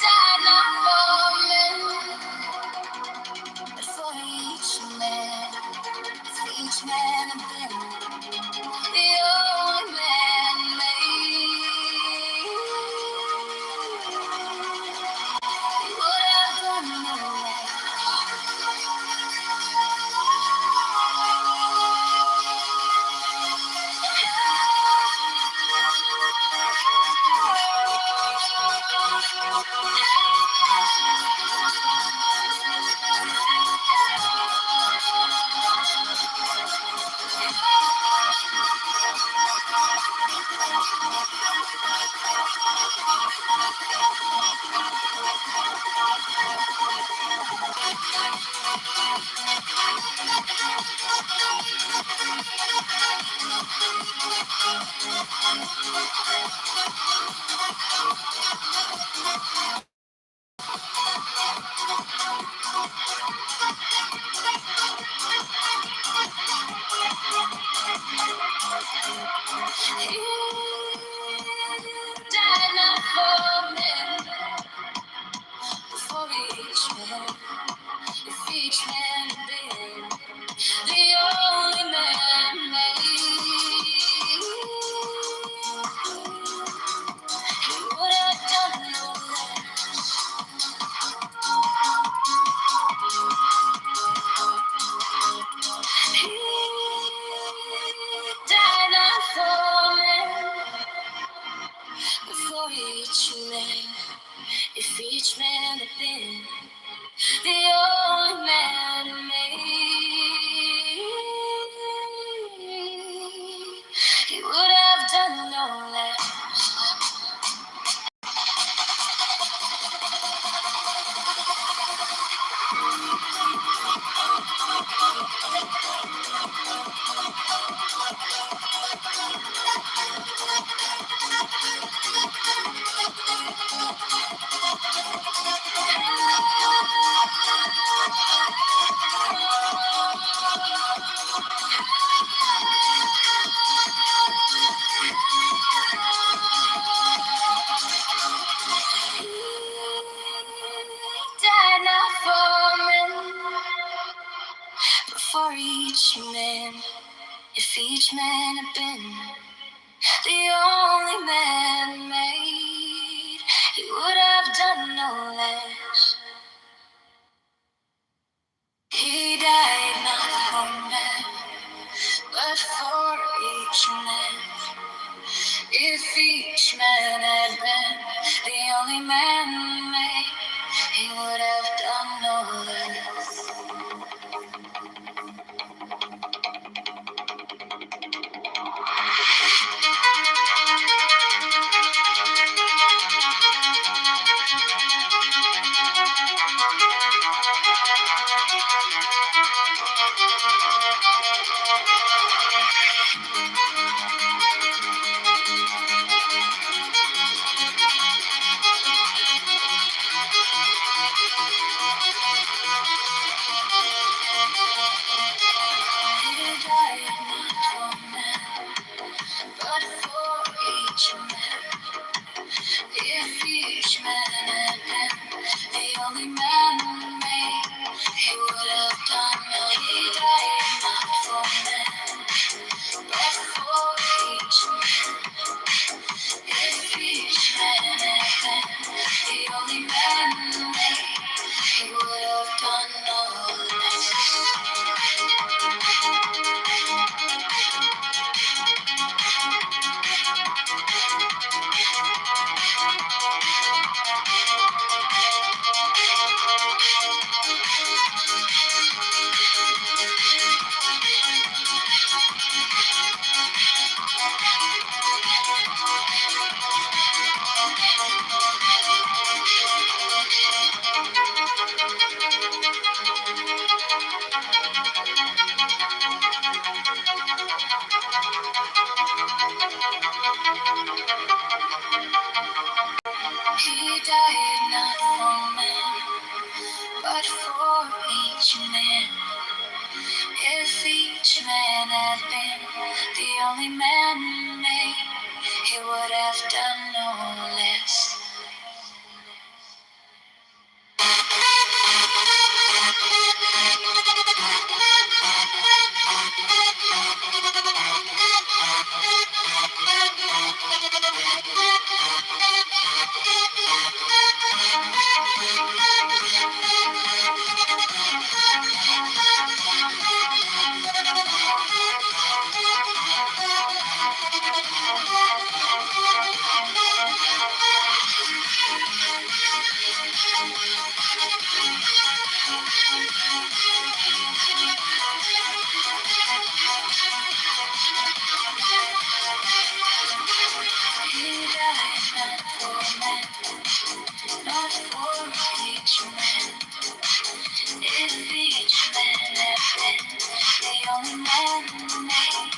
S8: died not for men, but for each man. If each man had been the only man
S7: each man had been the only man made, he would have done no less. Died not for men, but for each man. If each man had been the only man made, he would have done no less. He died not for men, but for each man. If each man had been the only man made, he would have done no less. If each man had been the only man made, he would have done no. He died not for men, but for each man. If each man had been the only man made, he would have done no less. He died not for men, but for each man. If each man had been the only man made, he would have done no less. He died not for men, not for each man. If each man had been the only man made,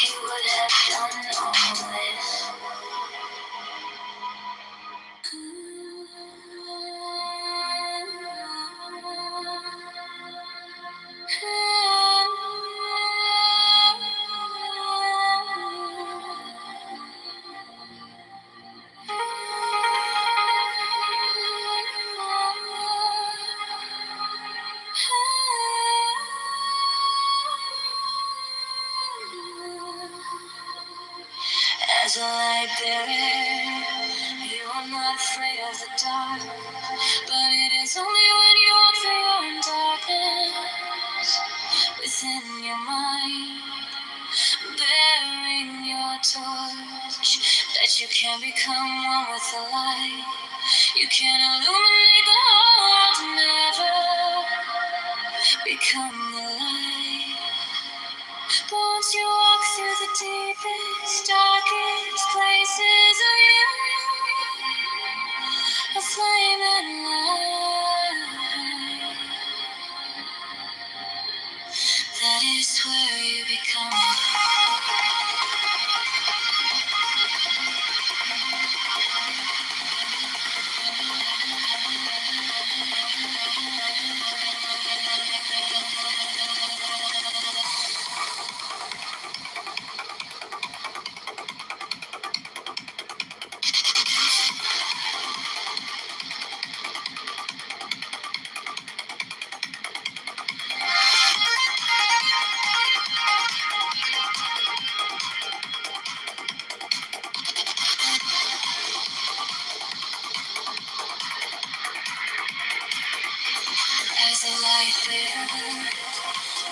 S7: he would have done no less. As a light bearer, you are not afraid of the dark, but it is only when you walk through your own darkness within your mind, bearing your torch, that you can become one with the light. You can illuminate become the light. Won't you walk through the deepest, darkest places of you? A flame and light. That is where you become. As a light bearer,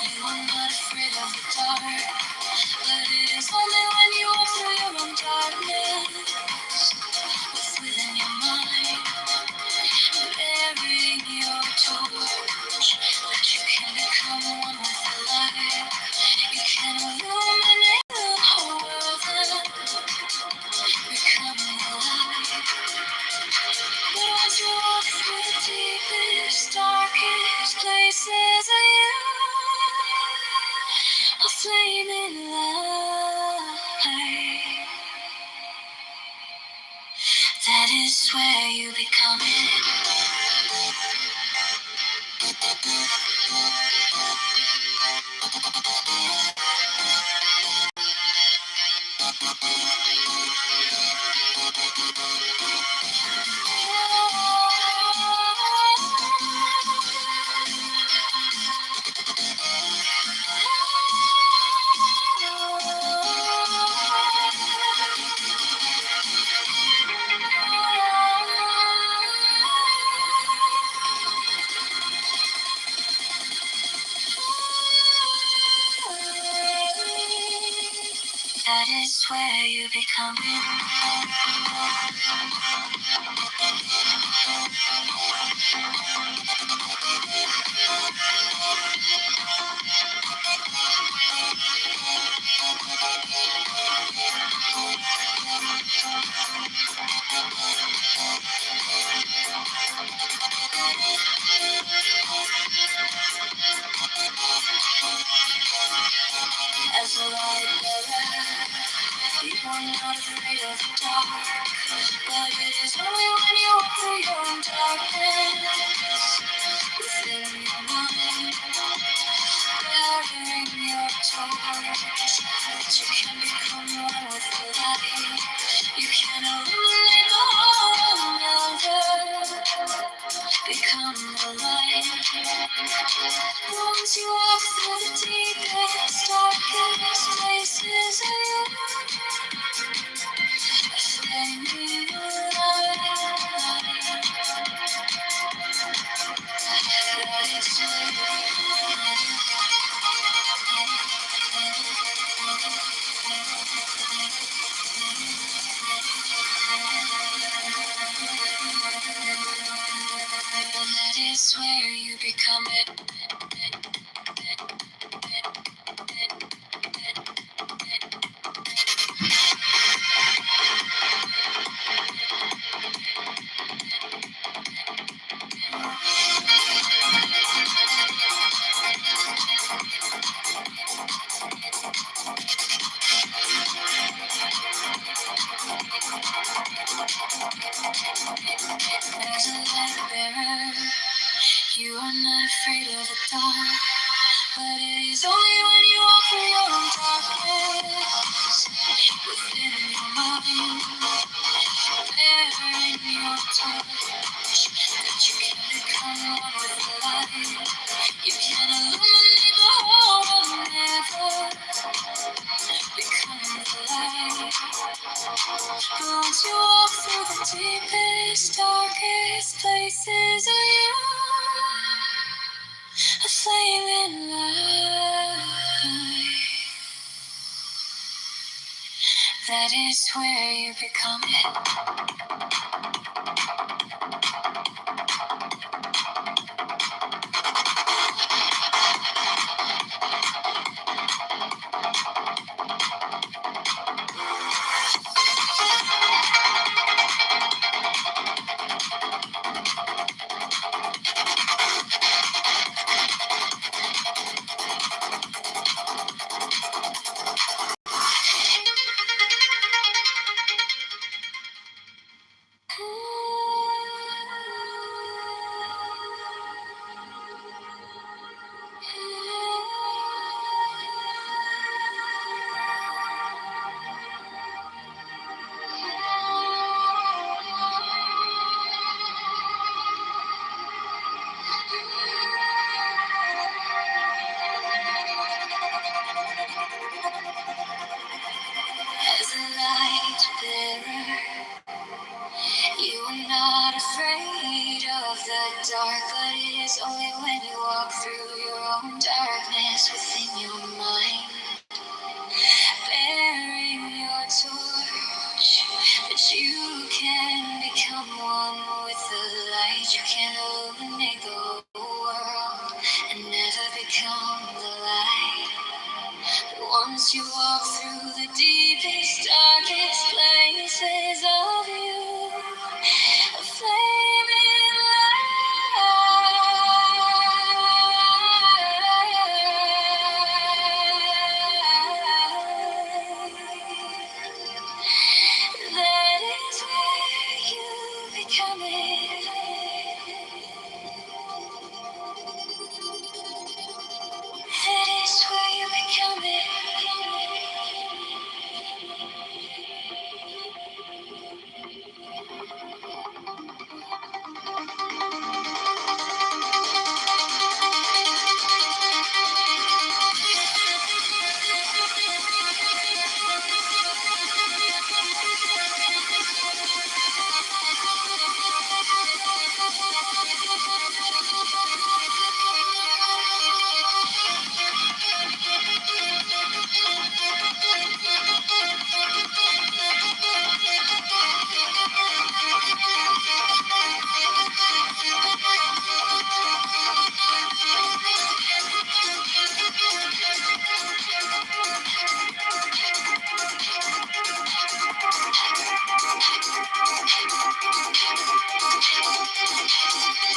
S7: you are not afraid of the dark. But it is only when you walk through your own darkness, what's within your mind, bearing your torch, that you can become one with the light. You can illuminate the whole world and become the light. But once you walk through the deepest, darkest places of you, a flaming light. That is where you become it. That is where you become it. As a light bearer, you are not afraid of the dark. But it is only when you walk through your own darkness, within your mind, bearing your torch, that you can become one with the light. You can illuminate the whole world, become the light. Once you walk through the deepest, darkest places of you, a flaming light. That is where that is where you become it. As a light bearer, you are not afraid of the dark. But it is only when you walk through your own darkness, within your mind, bearing your torch, that you can become one with the light. You can illuminate the whole world and never become the light. But once you walk through the deepest, darkest places of you, a flaming light. That is where you become it. the dark, but it is only when you walk through your own darkness within your mind, bearing your torch, that you can become one with the light. You can illuminate the whole world and never become the light. But once you walk through the deepest, darkest places of you, a flaming light. That is where you become it. That is where you become it.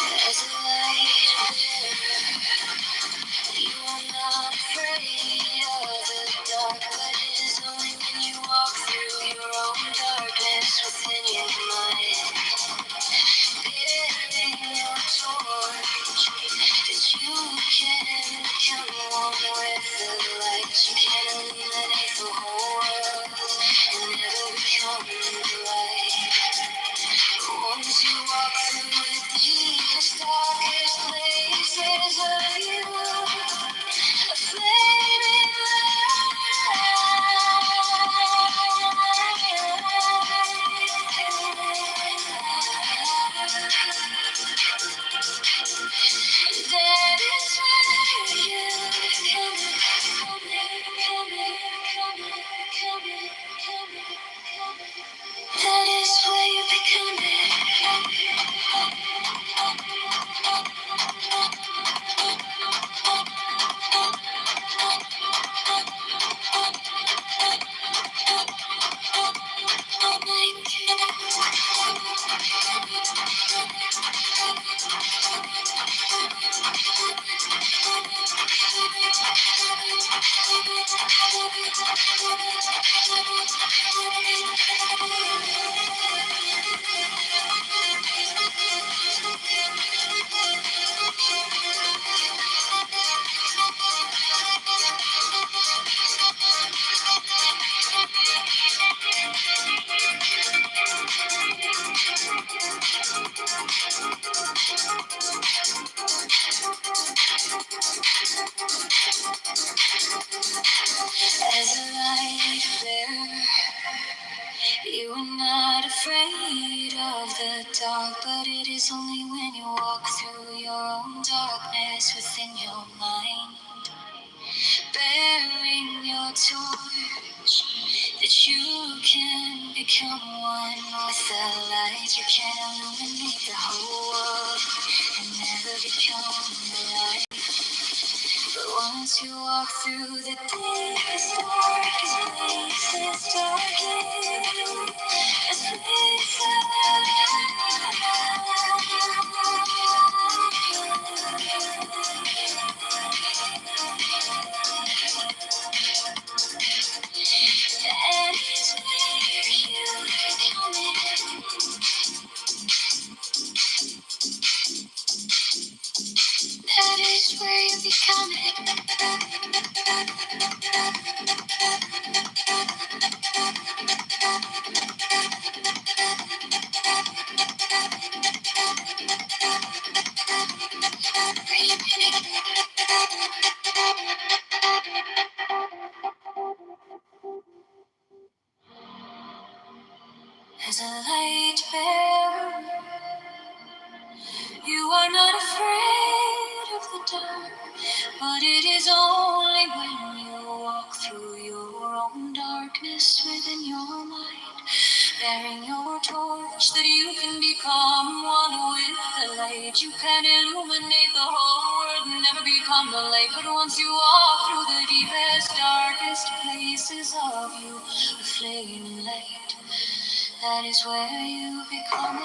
S7: There's a light there. You are not afraid of the dark, but it is only when you walk through your own darkness within your mind, bearing your torch, that you can become one with the light. You can illuminate the whole world and never become the light. Once you walk through the deepest, darkest places of you, a flaming that is where you that is where you become as a light flare. You are not afraid of the dark, but it is only when you walk through your own darkness within your mind, bearing your torch, that you can become one with the light. You can illuminate the whole world and never become the light. But once you walk through the deepest, darkest places, darkest that is where you become as a light bearer. You dark. But it is only when you walk through your own darkness within your mind, bearing your torch, that you can become one with the light. You can illuminate the whole world and never become the light. But once you walk through the deepest, darkest places of you, a flaming light, that is where you become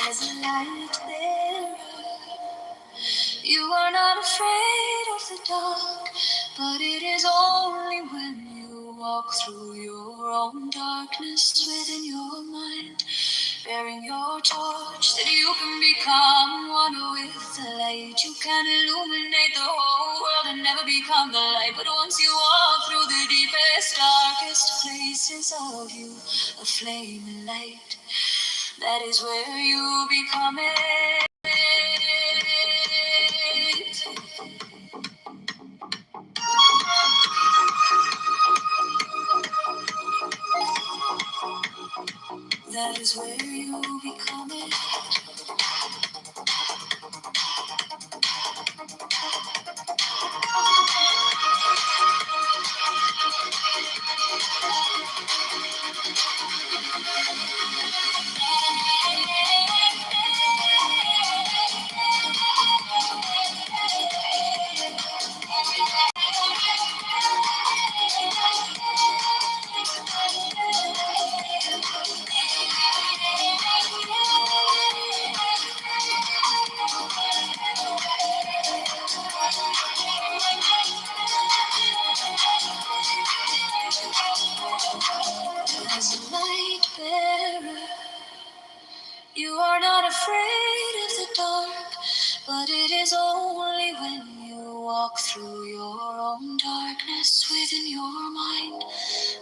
S7: as a light bearer. You are not afraid of the dark, but it is only when you walk through your own darkness within your mind, bearing your torch, that you can become one with the light. You can illuminate the whole world and never become the light. But once you walk through the deepest, darkest places of you, a flaming light, that is where you become it. That is where you become it. As a light bearer, you are not afraid of the dark, but it is only when you walk through your own darkness within your mind,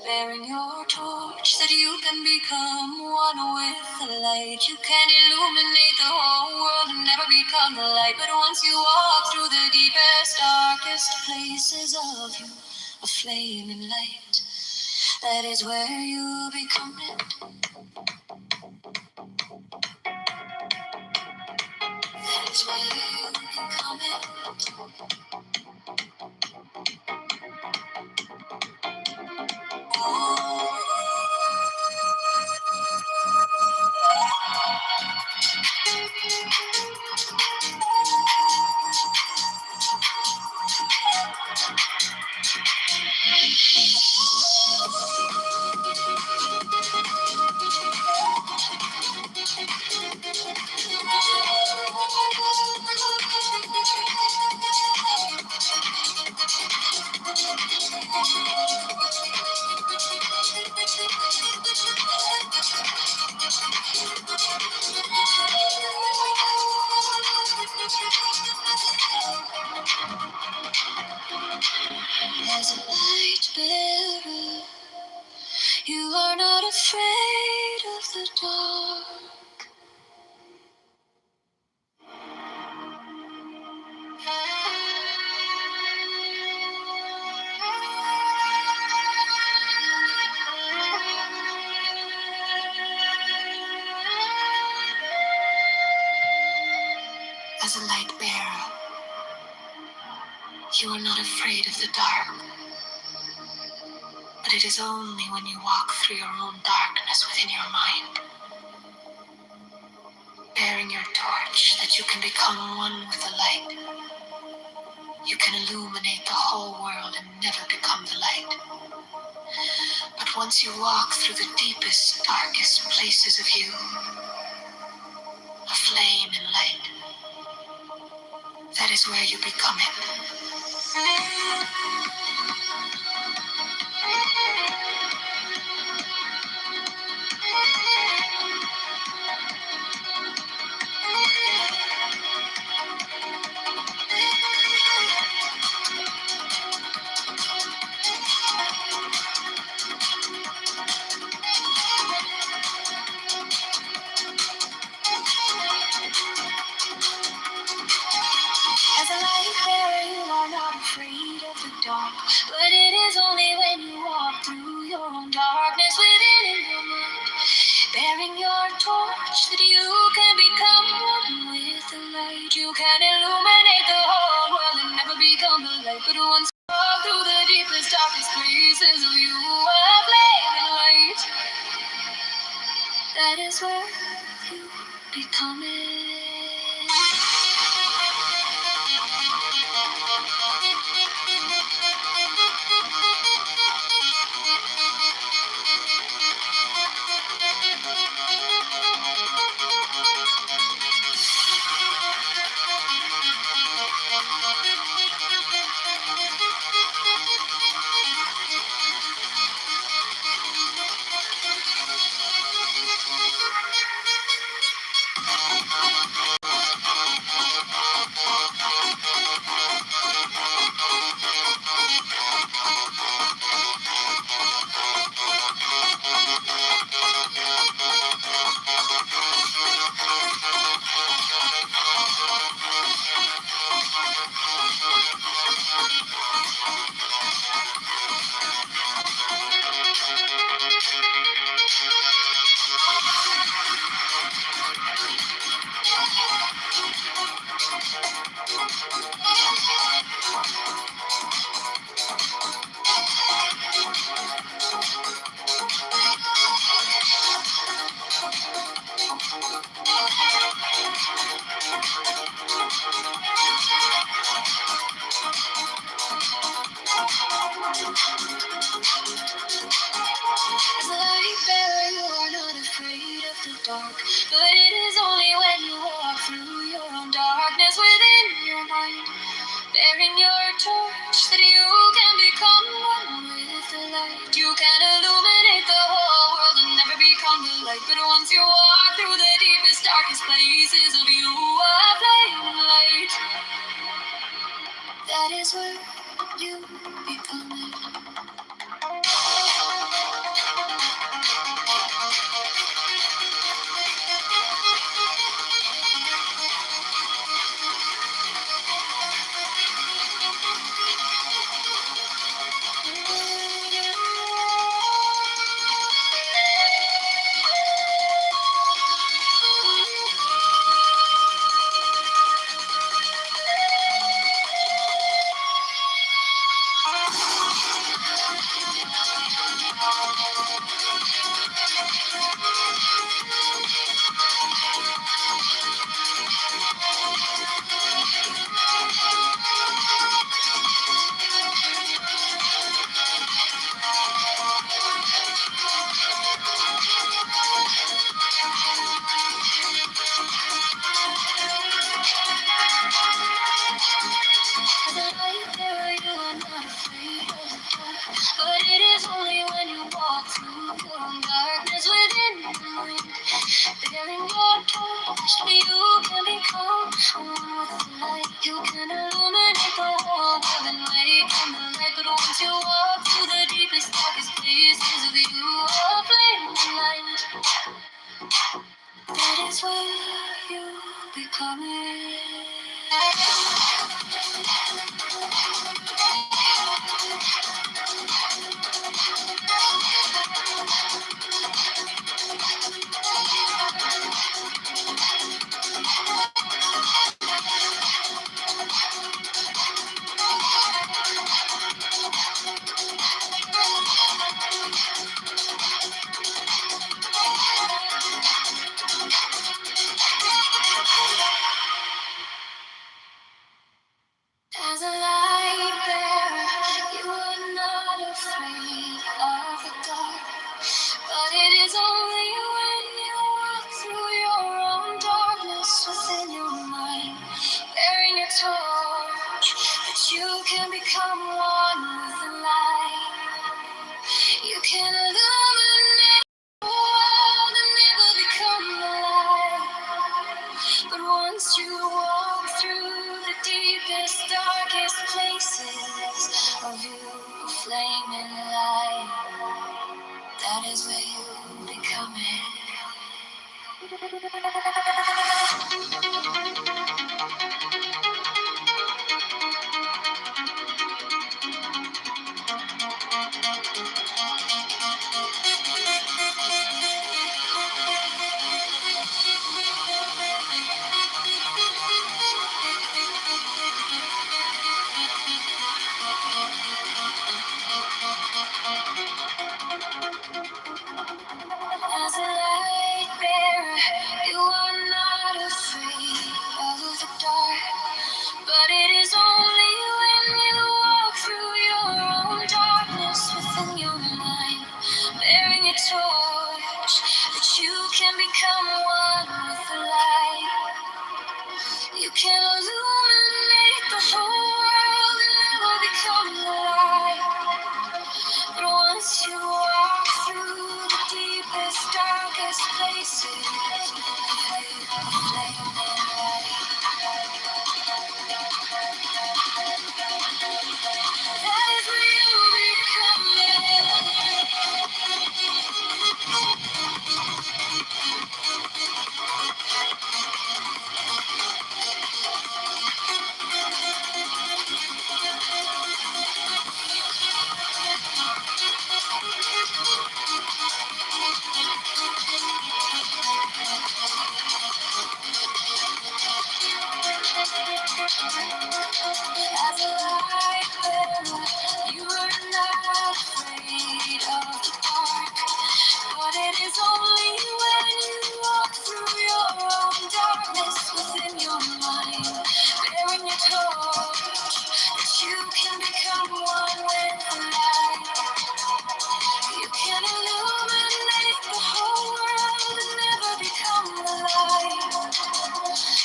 S7: bearing your torch, that you can become one with the light. You can illuminate the whole world and never become the light. But once you walk through the deepest, darkest places of you, a flaming light, that is where you become it. That is where you become it. As a light bearer, you are not afraid of the dark. As a light bearer, you are not afraid of the dark. But it is only when you walk through your own darkness within your mind, bearing your torch, that you can become one with the light. You can illuminate the whole world and never become the light. But once you walk through the deepest, darkest places of you, a flame and light, that is where you become it. As a light bearer, you are not afraid of the dark. But it is only when you walk through your own darkness within in your mind, bearing your torch, that you can become one with the light. You can illuminate the whole world and never become the light. But once you walk through the deepest, darkest places of you, a flame and light, that is where you become it. As a light bearer, you are not afraid of the dark. But it is only when you walk through your own darkness within your mind, bearing your torch, that you can become one with the light. You can illuminate the whole world and never become the light. But once you walk through the deepest, darkest places of you, a flame and light, that is where you become it. As a light bearer, you are not afraid of the dark. But it is only when you walk through your own darkness within your mind, bearing your torch, that you can become one with the light. You can illuminate the whole world and make them the light. But once you walk through the deepest, darkest places of you, a flame and light, that is where you become it. can illuminate the world and never become the light. But once you walk through the deepest, darkest places of you, flaming light, that is where you become it. As a light bearer, you are not afraid of the dark. But it is only when you walk through your own darkness within your mind, bearing a torch, that you can become one with the light. You can illuminate the whole world and never become the light. But once you walk through the deepest, darkest places, that is where you become as a light bearer, you are not afraid of the dark. But it is only when you walk through your own darkness within your mind, bearing a torch, that you can become one with the light. You can illuminate the whole world and never become the light.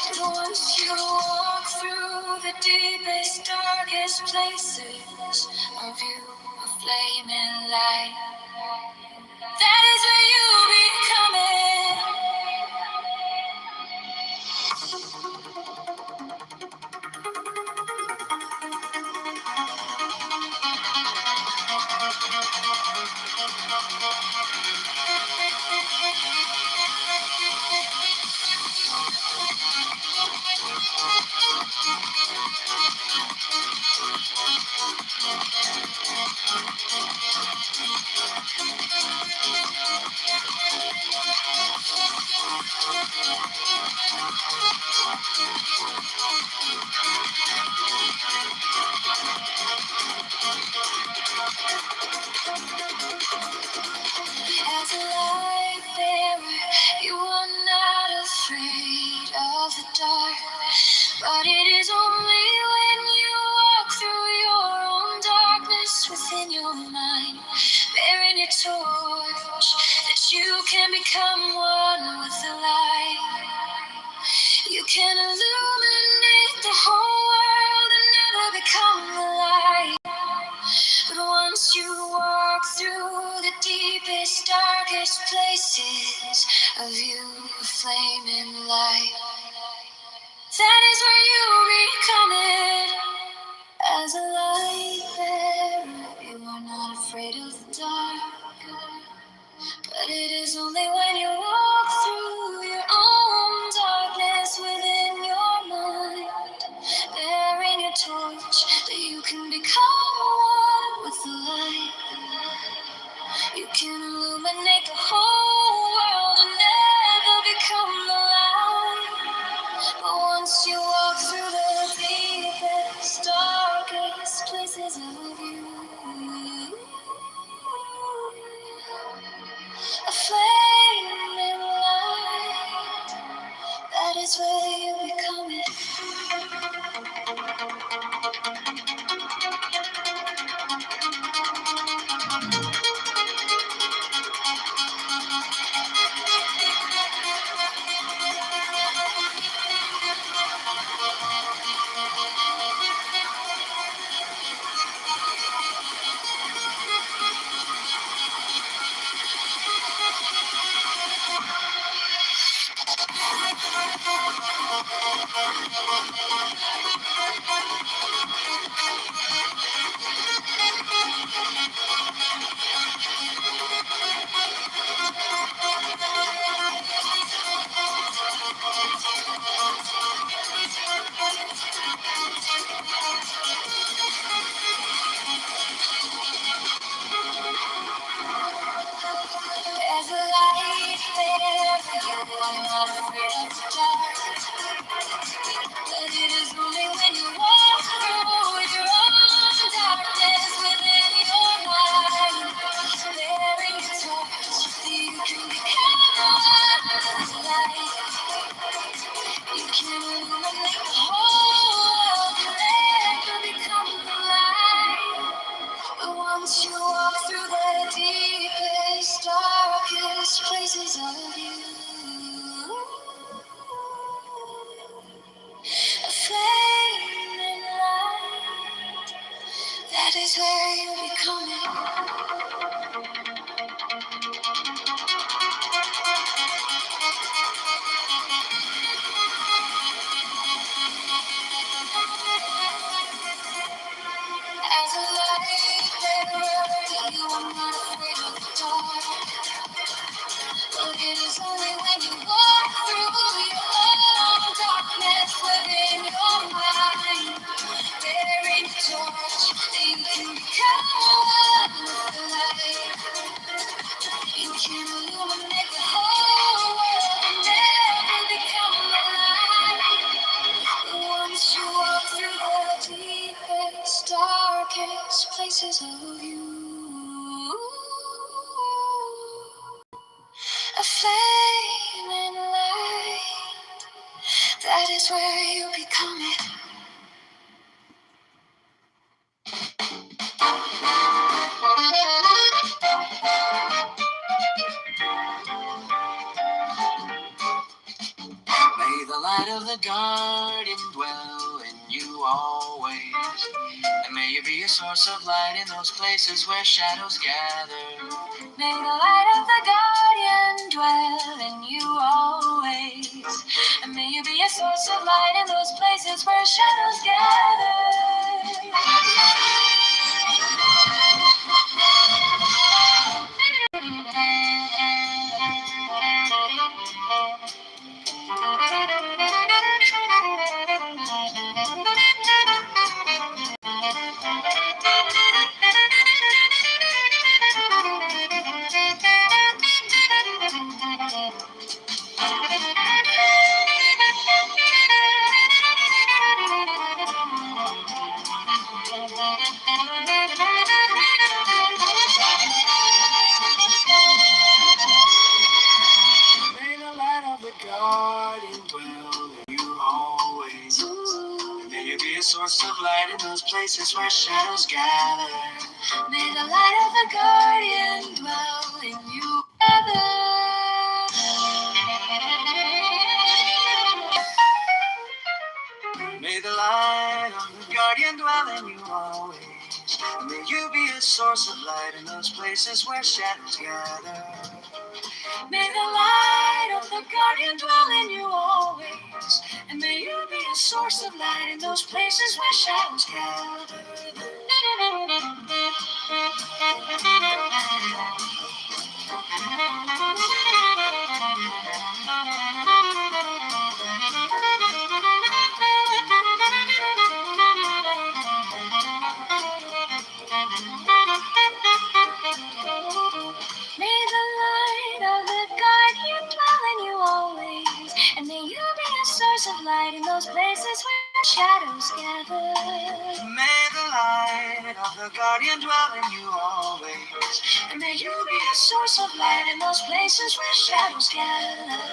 S7: But once you walk through the deepest, darkest places of you, a flaming light, that is where you become it. As a light bearer, you are not afraid of the dark. But it is only when you walk through your own darkness within your mind, bearing a torch, that you can become one with the light. You can illuminate the whole world and never become the light. But once you walk through the deepest, darkest places of you, a flaming light, that is where you become it. As a light bearer, you are not afraid of the dark. But it is only when you walk through your own darkness within your mind, bearing a torch, that you can become one with the light. You can illuminate the whole world and never become the light. But once you walk through the deepest, darkest places of you, a flaming light, that is where you become it. I'm not afraid of the dark, but it is only when you walk through your own darkness within your mind, bearing your torch, you can become one with the light. You can illuminate the whole world and become the light. Once you walk through the deepest, darkest places of you, a flame in light, that is where you become it. As a light bearer, you are not afraid of the dark. But it is only when you walk through your own darkness within your mind, bearing a torch, that you can become one with the light. You can illuminate the whole world and never become the light. Once you walk through the deepest, darkest places of you. A flame in light, that is where you become it. May the light of the guardian dwell in you always. And may you be a source of light in those places where shadows gather. May the light of the guardian dwell in you always. And may you be a source of light in those places where shadows gather. May the light of the guardian dwell in you always. And may you be a source of light in those places where shadows gather. May the light of the guardian dwell in you ever. May the light of the guardian dwell in you always. And may you be a source of light in those places where shadows gather. May the light of the guardian dwell in you always. And may you be a source of light in those places where shadows gather. May the light of the guardian dwell in you always. And may you be a source of light in those places where shadows gather. May the light of the guardian dwell in you always. And may you be a source of light in those places where shadows gather.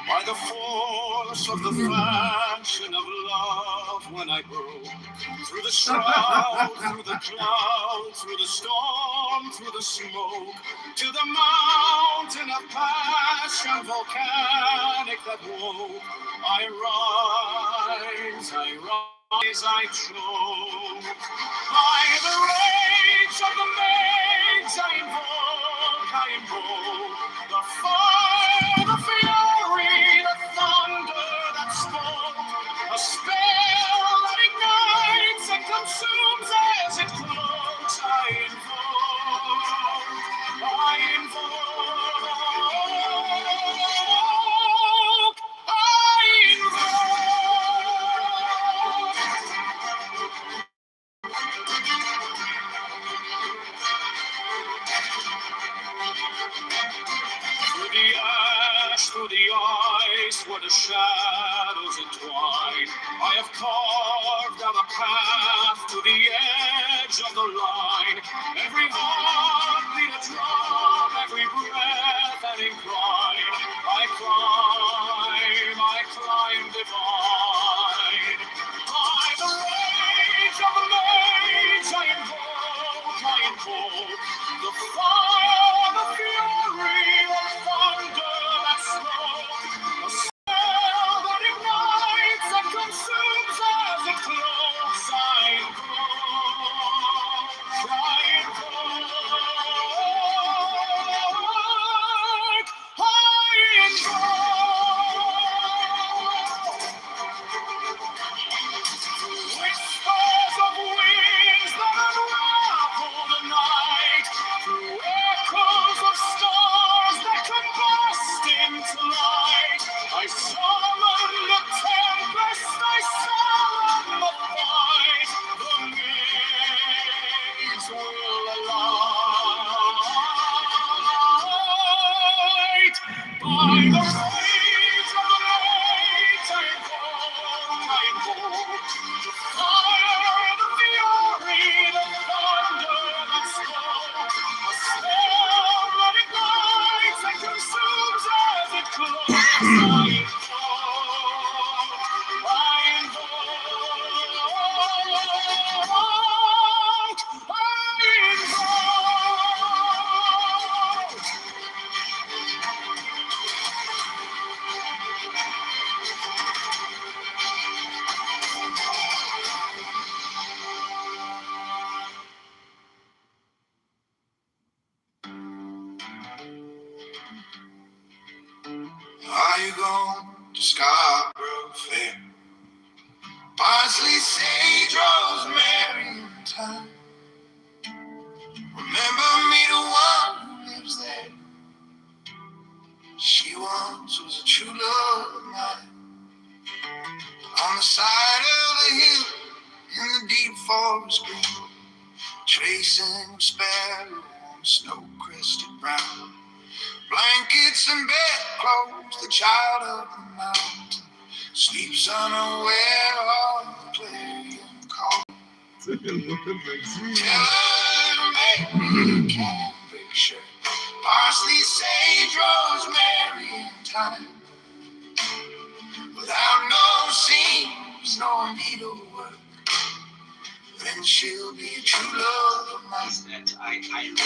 S8: By the force of the fashion of love, when I broke through the shroud, through the cloud, through the storm, through the smoke, to the mountain of passion volcanic that woke, I rise, I choke. By the rage of the maids I invoke the fire, the fury, the thunder that spoke, a spell that ignites and consumes as it cloaks. I through the ice where the shadows entwine, I have carved out a path to the edge of the line. Every heartbeat a drum, every breath an incline. I climb divine. By the rage of the maids I invoke the fire, the fury, the thunder that smoke, a spell that ignites and consumes as it closes. Whispers of winds that unravel the night, through echoes of stars that combust into light. I summon the tempest, I summon the fight. The maids will alight. By the rage of the maids I invoke the fire, the fury, the thunder that spoke, a spell that ignites and consumes as it closes. Are you going to Scarborough Fair? Parsley, sage, rosemary, and thyme. Remember me, the one who lives there. She once was a true love of mine. On the side of the hill, in the deep forest green, tracing a sparrow on snow-crested brown. Blankets and bedclothes, the child of the mountain sleeps unaware of the clarion call. Tell her to make me a cambric shirt, parsley, sage, rosemary, and thyme. Without no seams, no needlework, then she'll be a true love of mine.
S9: That I read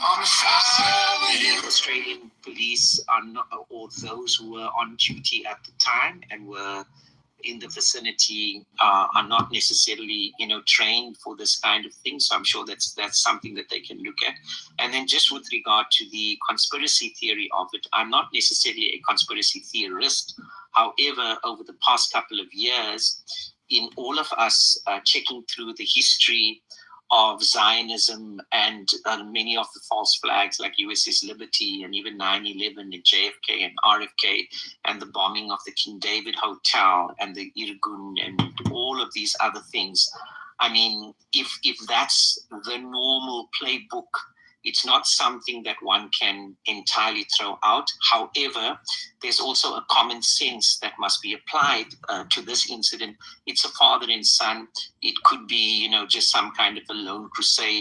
S8: On the side of the hill.
S9: Australian police are not, or those who were on duty at the time and were in the vicinity are not necessarily, trained for this kind of thing. So I'm sure that's something that they can look at. And then just with regard to the conspiracy theory of it, I'm not necessarily a conspiracy theorist. However, over the past couple of years, in all of us checking through the history of Zionism and many of the false flags like USS Liberty and even 9/11 and JFK and RFK and the bombing of the King David Hotel and the Irgun and all of these other things. I mean, if that's the normal playbook, it's not something that one can entirely throw out. However, there's also a common sense that must be applied to this incident. It's a father and son. It could be, just some kind of a lone crusade